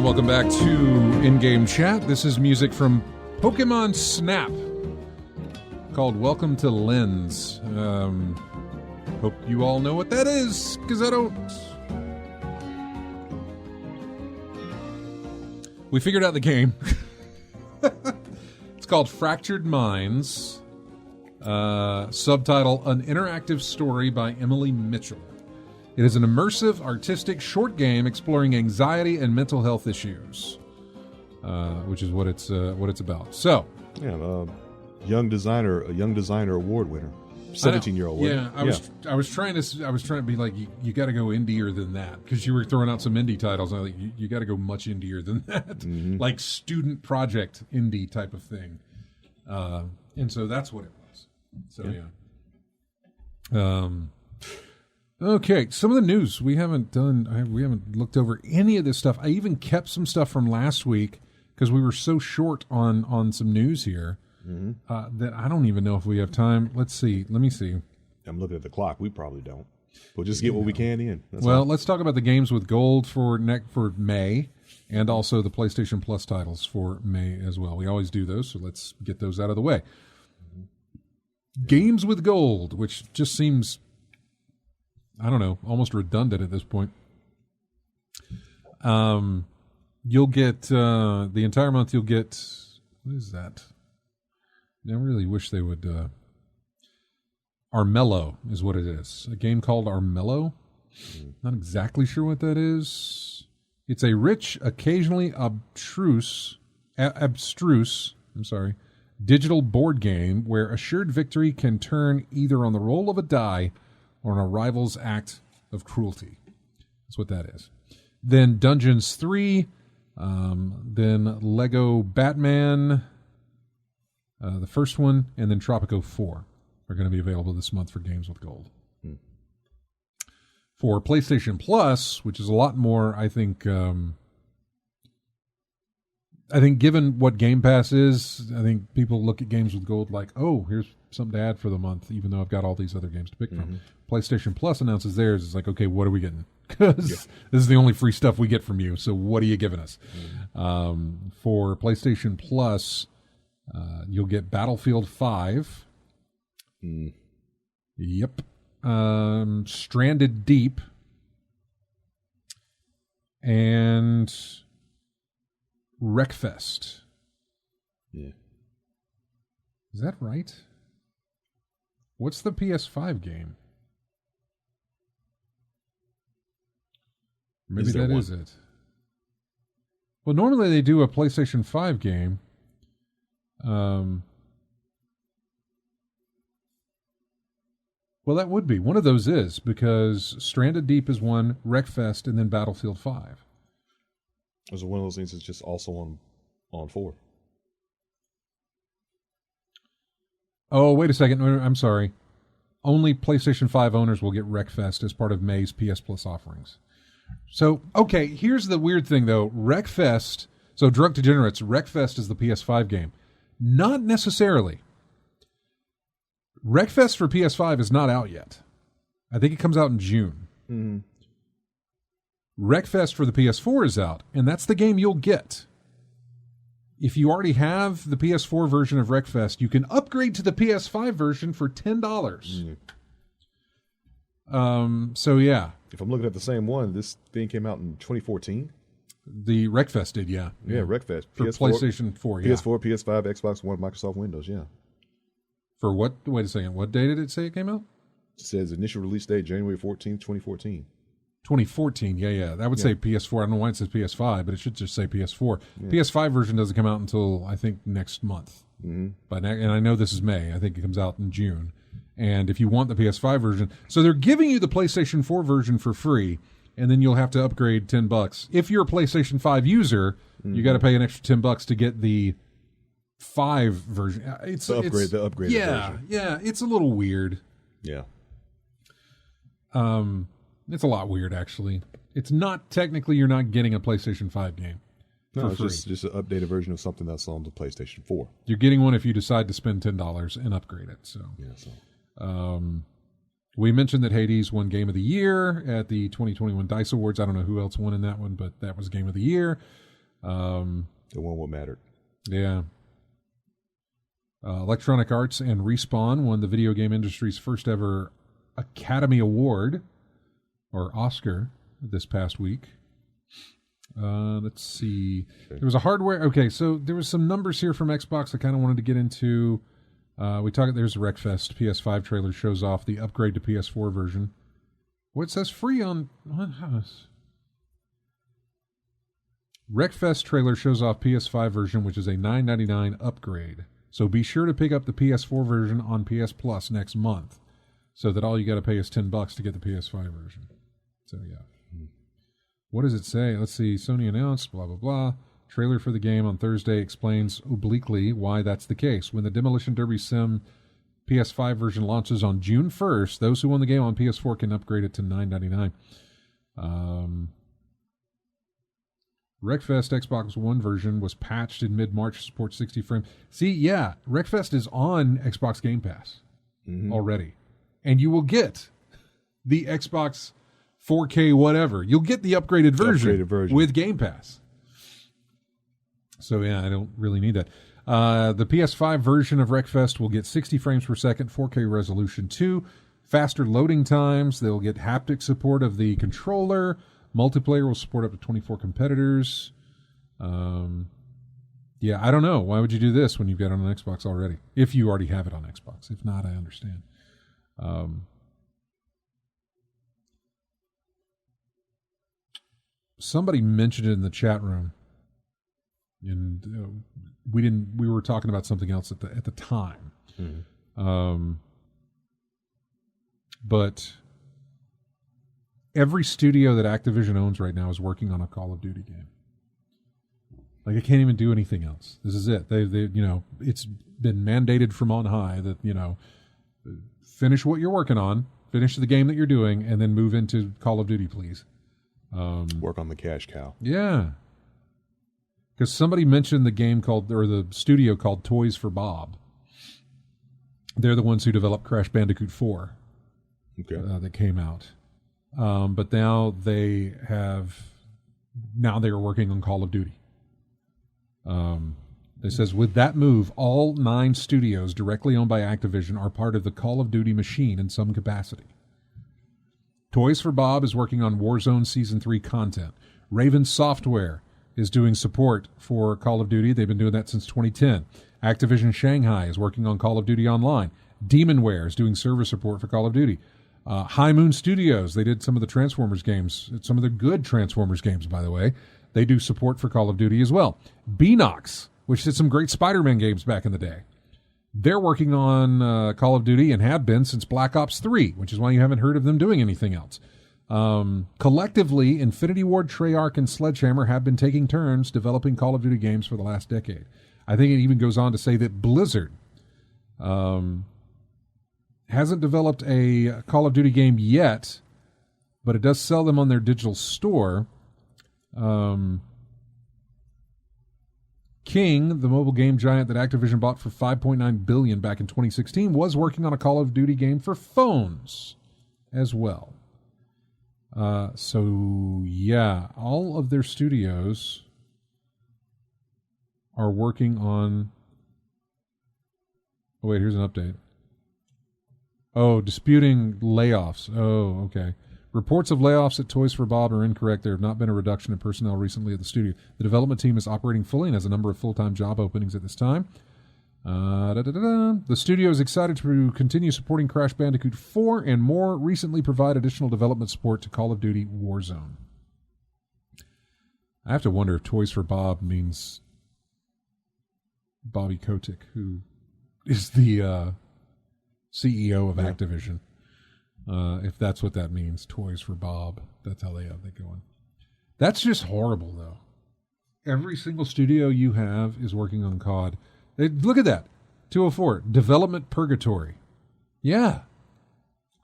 Welcome back to In-Game Chat. This is music from Pokemon Snap. called Welcome to Lens. Hope you all know what that is, because I don't. We figured out the game. It's called Fractured Minds. Subtitle, An Interactive Story by Emily Mitchell. It is an immersive, artistic, short game exploring anxiety and mental health issues, which is what it's about. So, yeah, a young designer award winner, 17-year-old. Yeah, I was trying to be like, you got to go indier than that, because you were throwing out some indie titles. And I was like, you got to go much indier than that, like student project indie type of thing. And so that's what it was. So yeah. Okay, some of the news we haven't looked over any of this stuff. I even kept some stuff from last week because we were so short on some news here that I don't even know if we have time. Let's see. Let me see. I'm looking at the clock. We probably don't. We'll just get what we can in. That's well, all. Let's talk about the games with gold for May, and also the PlayStation Plus titles for May as well. We always do those, so let's get those out of the way. Games with gold, which just seems, I don't know, almost redundant at this point. You'll get the entire month. You'll get, what is that? I really wish they would. Armello is what it is. A game called Armello. Not exactly sure what that is. It's a rich, occasionally abstruse. Digital board game where assured victory can turn either on the roll of a die or on a rival's act of cruelty. That's what that is. Then Dungeons 3, then Lego Batman, the first one, and then Tropico 4 are going to be available this month for games with gold. For PlayStation Plus, which is a lot more, I think given what Game Pass is, I think people look at games with gold like, oh, here's something to add for the month, even though I've got all these other games to pick from. PlayStation Plus announces theirs. It's like, okay, what are we getting? Because this is the only free stuff we get from you, so what are you giving us? For PlayStation Plus, you'll get Battlefield 5. Yep. Stranded Deep. And Wreckfest. Yeah. Is that right? What's the PS5 game? Maybe that is it. Well, normally they do a PlayStation 5 game. Well, that would be. One of those is, because Stranded Deep is one, Wreckfest, and then Battlefield 5. So one of those things is just also on 4. Oh, wait a second. I'm sorry. Only PlayStation 5 owners will get Wreckfest as part of May's PS Plus offerings. So, okay, here's the weird thing, though. Wreckfest, so Drunk Degenerates, Wreckfest is the PS5 game. Not necessarily. Wreckfest for PS5 is not out yet. I think it comes out in June. Wreckfest for the PS4 is out, and that's the game you'll get. If you already have the PS4 version of Wreckfest, you can upgrade to the PS5 version for $10. So, yeah. If I'm looking at the same one, this thing came out in 2014. The Wreckfest did, yeah. Yeah, Wreckfest. For PS4, PlayStation 4, yeah. PS4, PS5, Xbox One, Microsoft Windows, yeah. For what? Wait a second. What day did it say it came out? It says initial release date, January 14th, 2014. 2014, yeah. That would say PS4. I don't know why it says PS5, but it should just say PS4. PS5 version doesn't come out until, I think, next month. And I know this is May. I think it comes out in June. And if you want the PS5 version, so they're giving you the PlayStation 4 version for free, and then you'll have to upgrade $10. If you're a PlayStation 5 user, you got to pay an extra $10 to get the 5 version. The upgraded version. Yeah, it's a little weird. Yeah. It's a lot weird, actually. It's not technically, you're not getting a PlayStation 5 game. No, it's just an updated version of something that's on the PlayStation 4. You're getting one if you decide to spend $10 and upgrade it. So, we mentioned that Hades won Game of the Year at the 2021 DICE Awards. I don't know who else won in that one, but that was Game of the Year. The one what mattered. Yeah. Electronic Arts and Respawn won the video game industry's first ever Academy Award, or Oscar, this past week. Let's see. There was a hardware... Okay, so there was some numbers here from Xbox I kind of wanted to get into. There's a Wreckfest PS5 trailer, shows off the upgrade to PS4 version. Well, it says free on... Wreckfest trailer shows off PS5 version, which is a $9.99 upgrade. So be sure to pick up the PS4 version on PS Plus next month, so that all you got to pay is $10 to get the PS5 version. So yeah. What does it say? Let's see. Sony announced, blah, blah, blah. Trailer for the game on Thursday explains obliquely why that's the case. When the Demolition Derby Sim PS5 version launches on June 1st, those who own the game on PS4 can upgrade it to $9.99. Wreckfest Xbox One version was patched in mid-March to support 60 frames. See, yeah, Wreckfest is on Xbox Game Pass already. And you will get the Xbox 4K whatever. You'll get the upgraded version with Game Pass. So, yeah, I don't really need that. The PS5 version of Wreckfest will get 60 frames per second, 4K resolution 2, faster loading times. They'll get haptic support of the controller. Multiplayer will support up to 24 competitors. Yeah, I don't know. Why would you do this when you've got it on Xbox already? If you already have it on Xbox. If not, I understand. Somebody mentioned it in the chat room, and we were talking about something else at the time. But every studio that Activision owns right now is working on a Call of Duty game. Like, they can't even do anything else. This is it. They it's been mandated from on high that, finish what you're working on, finish the game that you're doing, and then move into Call of Duty, please. Work on the cash cow. Yeah. Because somebody mentioned the studio called Toys for Bob. They're the ones who developed Crash Bandicoot 4 that came out. But now they are working on Call of Duty. It says, with that move, all 9 studios directly owned by Activision are part of the Call of Duty machine in some capacity. Toys for Bob is working on Warzone Season 3 content. Raven Software is doing support for Call of Duty. They've been doing that since 2010. Activision Shanghai is working on Call of Duty Online. Demonware is doing server support for Call of Duty. High Moon Studios, they did some of the Transformers games, some of the good Transformers games, by the way. They do support for Call of Duty as well. Beanox, which did some great Spider-Man games back in the day. They're working on Call of Duty and have been since Black Ops 3, which is why you haven't heard of them doing anything else. Collectively, Infinity Ward, Treyarch, and Sledgehammer have been taking turns developing Call of Duty games for the last decade. I think it even goes on to say that Blizzard hasn't developed a Call of Duty game yet, but it does sell them on their digital store. King, the mobile game giant that Activision bought for $5.9 billion back in 2016, was working on a Call of Duty game for phones as well. So, yeah, all of their studios are working on... Oh, wait, here's an update. Oh, disputing layoffs. Oh, okay. Reports of layoffs at Toys for Bob are incorrect. There have not been a reduction in personnel recently at the studio. The development team is operating fully and has a number of full-time job openings at this time. The studio is excited to continue supporting Crash Bandicoot 4 and more recently provide additional development support to Call of Duty Warzone. I have to wonder if Toys for Bob means Bobby Kotick, who is the CEO of Activision. If that's what that means, Toys for Bob. That's how they have it going. That's just horrible, though. Every single studio you have is working on COD. Look at that. 204, Development Purgatory. Yeah.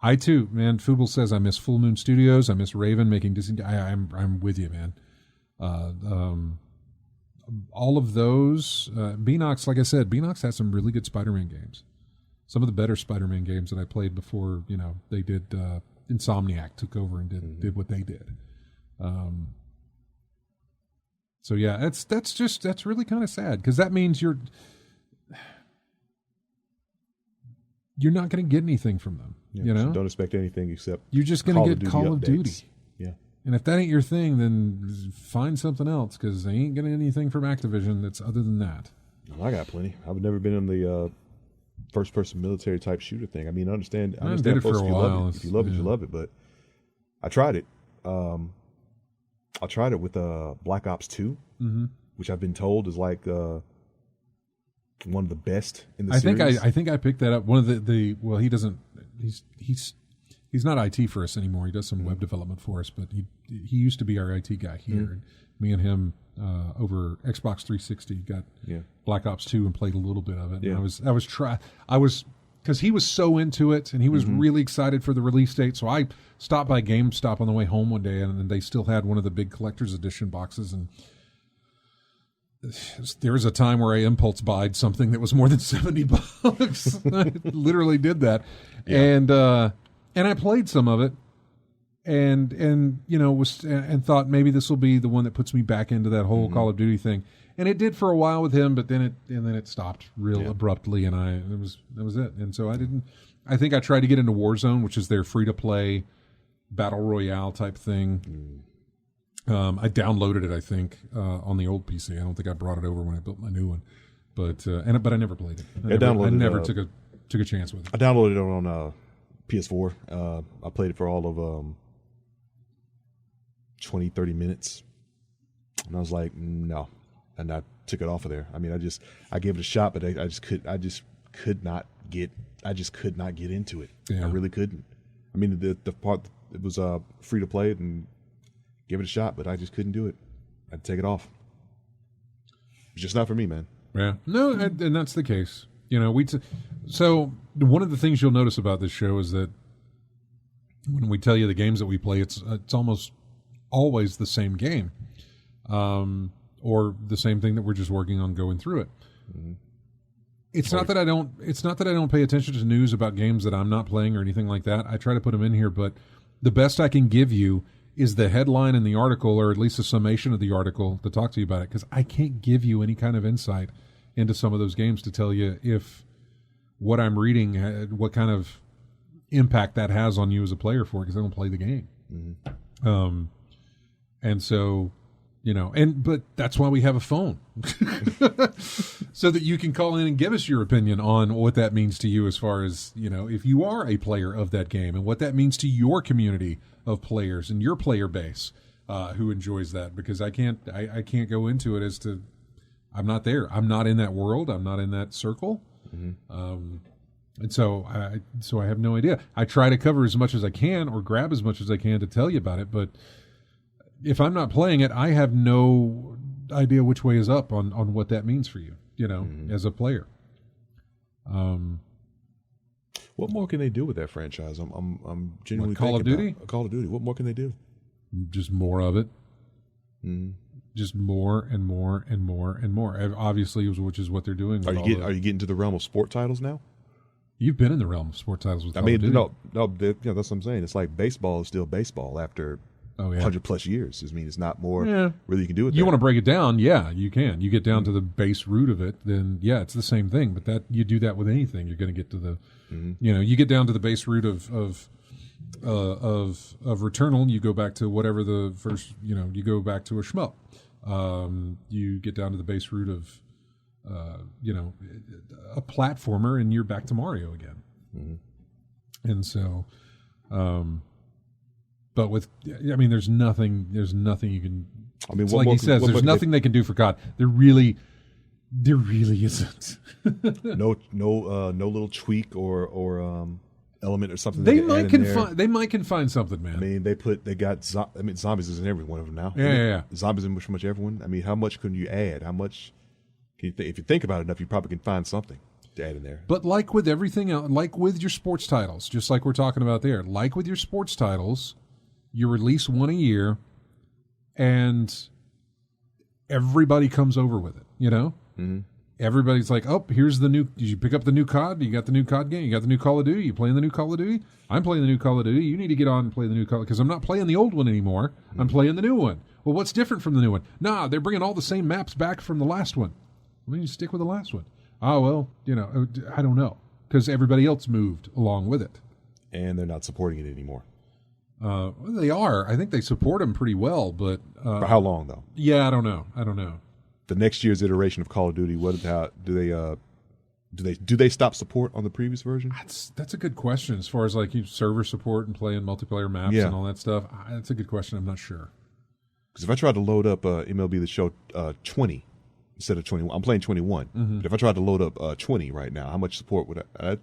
I too, man. Fuble says, I miss Full Moon Studios. I miss Raven making Disney. I'm with you, man. All of those. Beanox, like I said, Beanox has some really good Spider-Man games. Some of the better Spider-Man games that I played before, they did, Insomniac took over and did what they did. So yeah, that's really kind of sad because that means you're not going to get anything from them. Yeah, you know, so don't expect anything except you're just going to get Call of Duty. Yeah. And if that ain't your thing, then find something else, because they ain't getting anything from Activision that's other than that. Well, I got plenty. I've never been in the first-person military type shooter thing. I mean, I understand did it for a while. If you love it, you love it. But I tried it. I tried it with Black Ops 2, which I've been told is like one of the best in the series. I think I picked that up. One of the well, he doesn't. He's not IT for us anymore. He does some web development for us, but he used to be our IT guy here. And me and him over Xbox 360 got Black Ops 2 and played a little bit of it. Yeah. And I was because he was so into it and he was really excited for the release date. So I stopped by GameStop on the way home one day, and they still had one of the big collector's edition boxes. And there was a time where I impulse buyed something that was more than $70. I literally did that, and I played some of it, and you know and thought maybe this will be the one that puts me back into that whole Call of Duty thing, and it did for a while with him, but then it stopped real abruptly, and that was it. And so I think I tried to get into Warzone, which is their free to play battle royale type thing. I downloaded it, I think, on the old PC. I don't think I brought it over when I built my new one, but I never played it. I never took a chance with it. I downloaded it on PS4. I played it for all of 20, 30 minutes, and I was like, no, and I took it off of there. I mean, I gave it a shot, but I just could not get into it. Yeah. I really couldn't. I mean, the part it was free to play and give it a shot, but I just couldn't do it. I'd take it off. It's just not for me, man. Yeah, no, and that's the case. You know, so one of the things you'll notice about this show is that when we tell you the games that we play, it's almost always the same game, or the same thing that we're just working on going through it. Mm-hmm. It's not that I don't pay attention to news about games that I'm not playing or anything like that. I try to put them in here, but the best I can give you is the headline in the article, or at least a summation of the article to talk to you about it, because I can't give you any kind of insight into some of those games to tell you if what I'm reading, what kind of impact that has on you as a player for it, because I don't play the game. Mm-hmm. And so, you know, but that's why we have a phone, so that you can call in and give us your opinion on what that means to you, as far as, you know, if you are a player of that game, and what that means to your community of players and your player base who enjoys that. Because I can't go into it as to, I'm not there. I'm not in that world. I'm not in that circle. Mm-hmm. And so I have no idea. I try to cover as much as I can, or grab as much as I can to tell you about it. But if I'm not playing it, I have no idea which way is up on what that means for you, you know, as a player. What more can they do with that franchise? I'm genuinely Call of Duty? Call of Duty. What more can they do? Just more of it. Mm. Just more and more and more and more. Obviously, which is what they're doing. Are you getting to the realm of sport titles now? You've been in the realm of sport titles with Call of Duty. No, that's what I'm saying. It's like baseball is still baseball after 100 plus years. I mean, it's not more really you can do with it. You want to break it down, yeah, you can. You get down to the base root of it, then yeah, it's the same thing. But that you do that with anything, you're going to get to the, you know, you get down to the base root of Returnal. You go back to whatever the first, you know, you go back to a shmup. You get down to the base root of, you know, a platformer, and you're back to Mario again. Mm-hmm. And so, but with, I mean, there's nothing you can. I mean, like he says, there's nothing they can do for COD. There really isn't. no little tweak or element or something. They might can find something, man. I mean, zombies is in every one of them now. Yeah. Zombies in pretty much everyone. I mean, how much can you add? How much can you if you think about it enough, you probably can find something to add in there. But like with everything else, like with your sports titles, just like we're talking about there, like with your sports titles, you release one a year, and everybody comes over with it. You know, everybody's like, "Oh, here's the new." Did you pick up the new COD? You got the new COD game. You got the new Call of Duty. You playing the new Call of Duty? I'm playing the new Call of Duty. You need to get on and play the new Call, because I'm not playing the old one anymore. I'm playing the new one. Well, what's different from the new one? Nah, they're bringing all the same maps back from the last one. Why don't you stick with the last one? Oh, well, you know, I don't know. because everybody else moved along with it. And they're not supporting it anymore. Well, they are. I think they support them pretty well, but For how long, though? Yeah, I don't know. The next year's iteration of Call of Duty, do they stop support on the previous version? That's a good question. As far as like server support and playing multiplayer maps and all that stuff, that's a good question. I'm not sure. Because if I tried to load up MLB The Show 20 instead of 21, I'm playing 21. Mm-hmm. But if I tried to load up 20 right now, how much support would I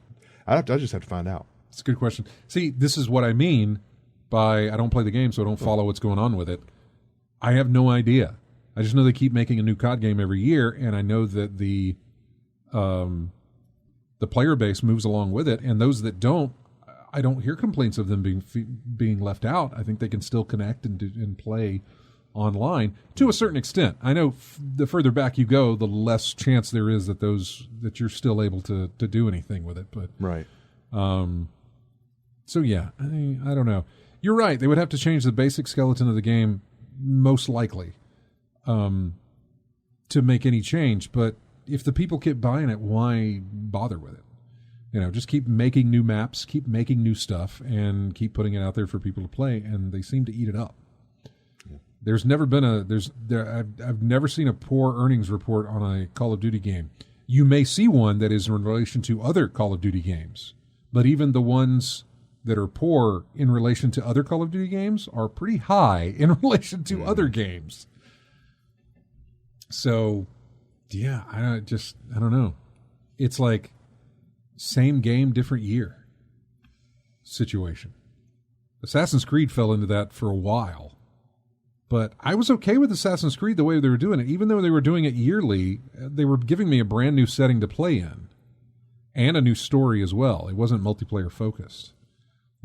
just have to find out. It's a good question. See, this is what I mean by I don't play the game, so I don't follow what's going on with it. I have no idea. I just know they keep making a new COD game every year, and I know that the player base moves along with it, and those that don't, I don't hear complaints of them being left out. I think they can still connect and play online to a certain extent. I know the further back you go, the less chance there is that you're still able to do anything with it. But right. So yeah, I don't know. You're right. They would have to change the basic skeleton of the game, most likely, to make any change. But if the people keep buying it, why bother with it? Just keep making new maps, keep making new stuff, and keep putting it out there for people to play. And they seem to eat it up. Yeah. There's never been I've never seen a poor earnings report on a Call of Duty game. You may see one that is in relation to other Call of Duty games, but even the ones that are poor in relation to other Call of Duty games are pretty high in relation to other games. So, yeah, I don't know. It's like same game, different year situation. Assassin's Creed fell into that for a while. But I was okay with Assassin's Creed the way they were doing it. Even though they were doing it yearly, they were giving me a brand new setting to play in. And a new story as well. It wasn't multiplayer focused.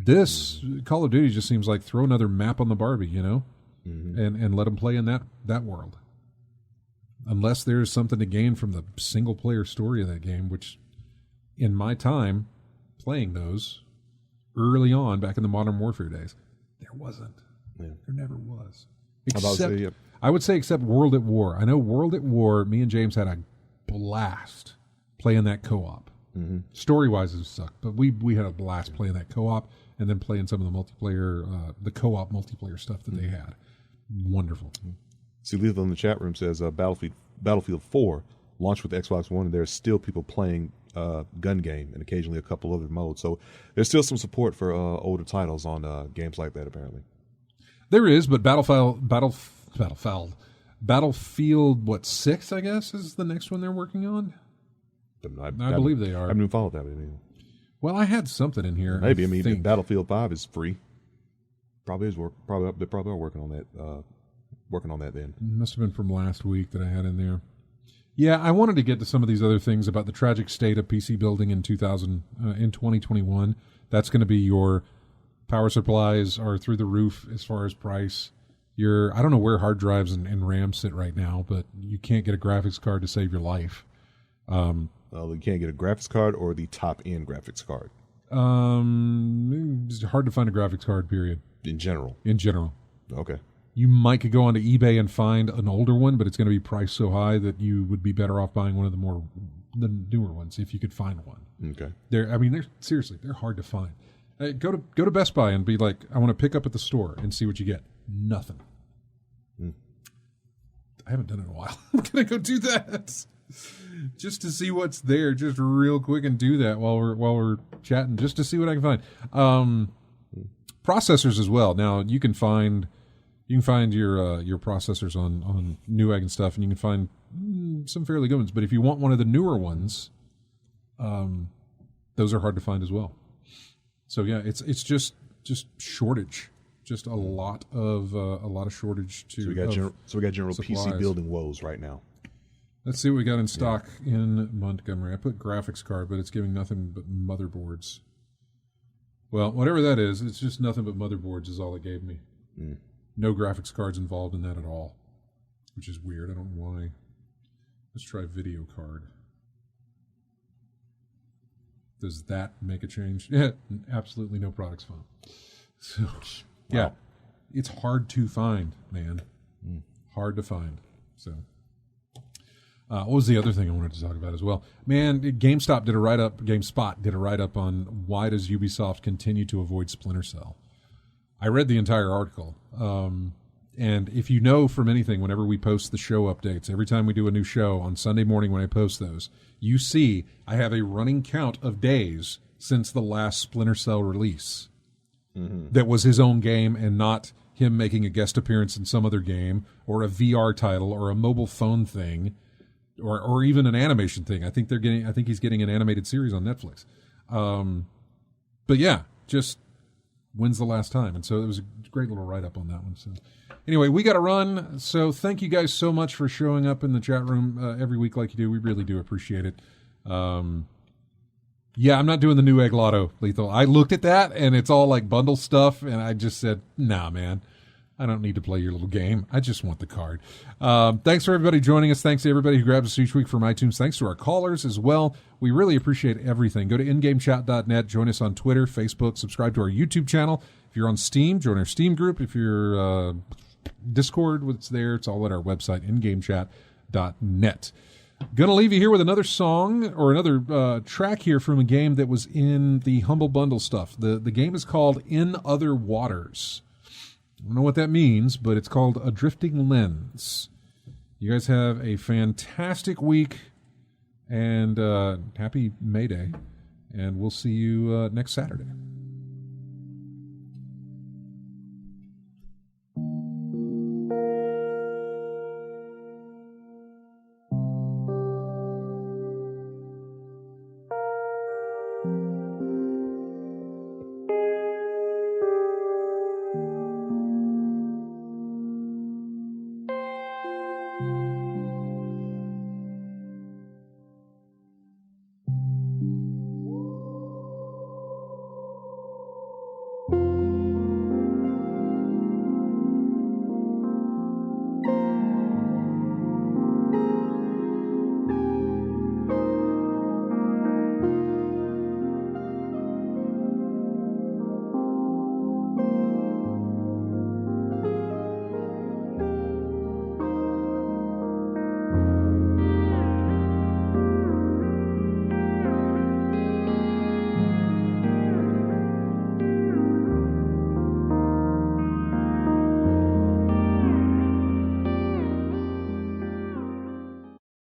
This Call of Duty just seems like throw another map on the Barbie, and let them play in that world. Unless there's something to gain from the single player story of that game, which in my time playing those early on back in the Modern Warfare days, there wasn't. Yeah. There never was. I would say except World at War. I know World at War, me and James had a blast playing that co-op. Mm-hmm. Story-wise, it sucked, but we had a blast playing that co-op and then playing some of the multiplayer, the co-op multiplayer stuff that they had. Wonderful. See, Lethal in the chat room says Battlefield 4 launched with Xbox One, and there's still people playing gun game and occasionally a couple other modes. So there's still some support for older titles on games like that, apparently. There is, but Battlefield, 6, I guess, is the next one they're working on? I believe they are. I haven't even followed that anymore. Well, I had something in here. Maybe. I mean, Battlefield 5 is free. They probably are working on that. Working on that then. It must have been from last week that I had in there. Yeah, I wanted to get to some of these other things about the tragic state of PC building in 2021. That's going to be your power supplies are through the roof as far as price. I don't know where hard drives and RAM sit right now, but you can't get a graphics card to save your life. You can't get a graphics card or the top-end graphics card. It's hard to find a graphics card, period. In general? In general. Okay. You might could go onto eBay and find an older one, but it's going to be priced so high that you would be better off buying one of the newer ones if you could find one. Okay. They're hard to find. Go to Best Buy and be like, I want to pick up at the store and see what you get. Nothing. I haven't done it in a while. I'm going to go do that just to see what's there, just real quick, and do that while we're chatting, just to see what I can find. Processors as well. Now you can find your processors on Newegg and stuff, and you can find some fairly good ones. But if you want one of the newer ones, those are hard to find as well. So yeah, it's just shortage. Just a lot of shortage to. So we got general supplies. PC building woes right now. Let's see what we got in stock in Montgomery. I put graphics card, but it's giving nothing but motherboards. Well, whatever that is, it's just nothing but motherboards is all it gave me. No graphics cards involved in that at all, which is weird. I don't know why. Let's try video card. Does that make a change? Yeah, absolutely no products found. So, yeah, it's hard to find, man. Hard to find. So, What was the other thing I wanted to talk about as well? Man, GameSpot did a write-up on why does Ubisoft continue to avoid Splinter Cell. I read the entire article. And if you know from anything, whenever we post the show updates, every time we do a new show on Sunday morning when I post those, you see I have a running count of days since the last Splinter Cell release. That was his own game and not him making a guest appearance in some other game or a VR title or a mobile phone thing or even an animation thing. I think he's getting an animated series on Netflix. But yeah, just when's the last time? And so it was a great little write-up on that one. So anyway, we got to run. So thank you guys so much for showing up in the chat room every week like you do. We really do appreciate it. Yeah, I'm not doing the new Egg Lotto, Lethal. I looked at that, and it's all like bundle stuff, and I just said, nah, man. I don't need to play your little game. I just want the card. Thanks for everybody joining us. Thanks to everybody who grabs us each week from iTunes. Thanks to our callers as well. We really appreciate everything. Go to ingamechat.net. Join us on Twitter, Facebook. Subscribe to our YouTube channel. If you're on Steam, join our Steam group. If you're Discord, what's there, it's all at our website, ingamechat.net. Gonna leave you here with another song or another track here from a game that was in the Humble Bundle stuff. The game is called In Other Waters. I don't know what that means, but it's called A Drifting Lens. You guys have a fantastic week, and happy May Day, and we'll see you next Saturday.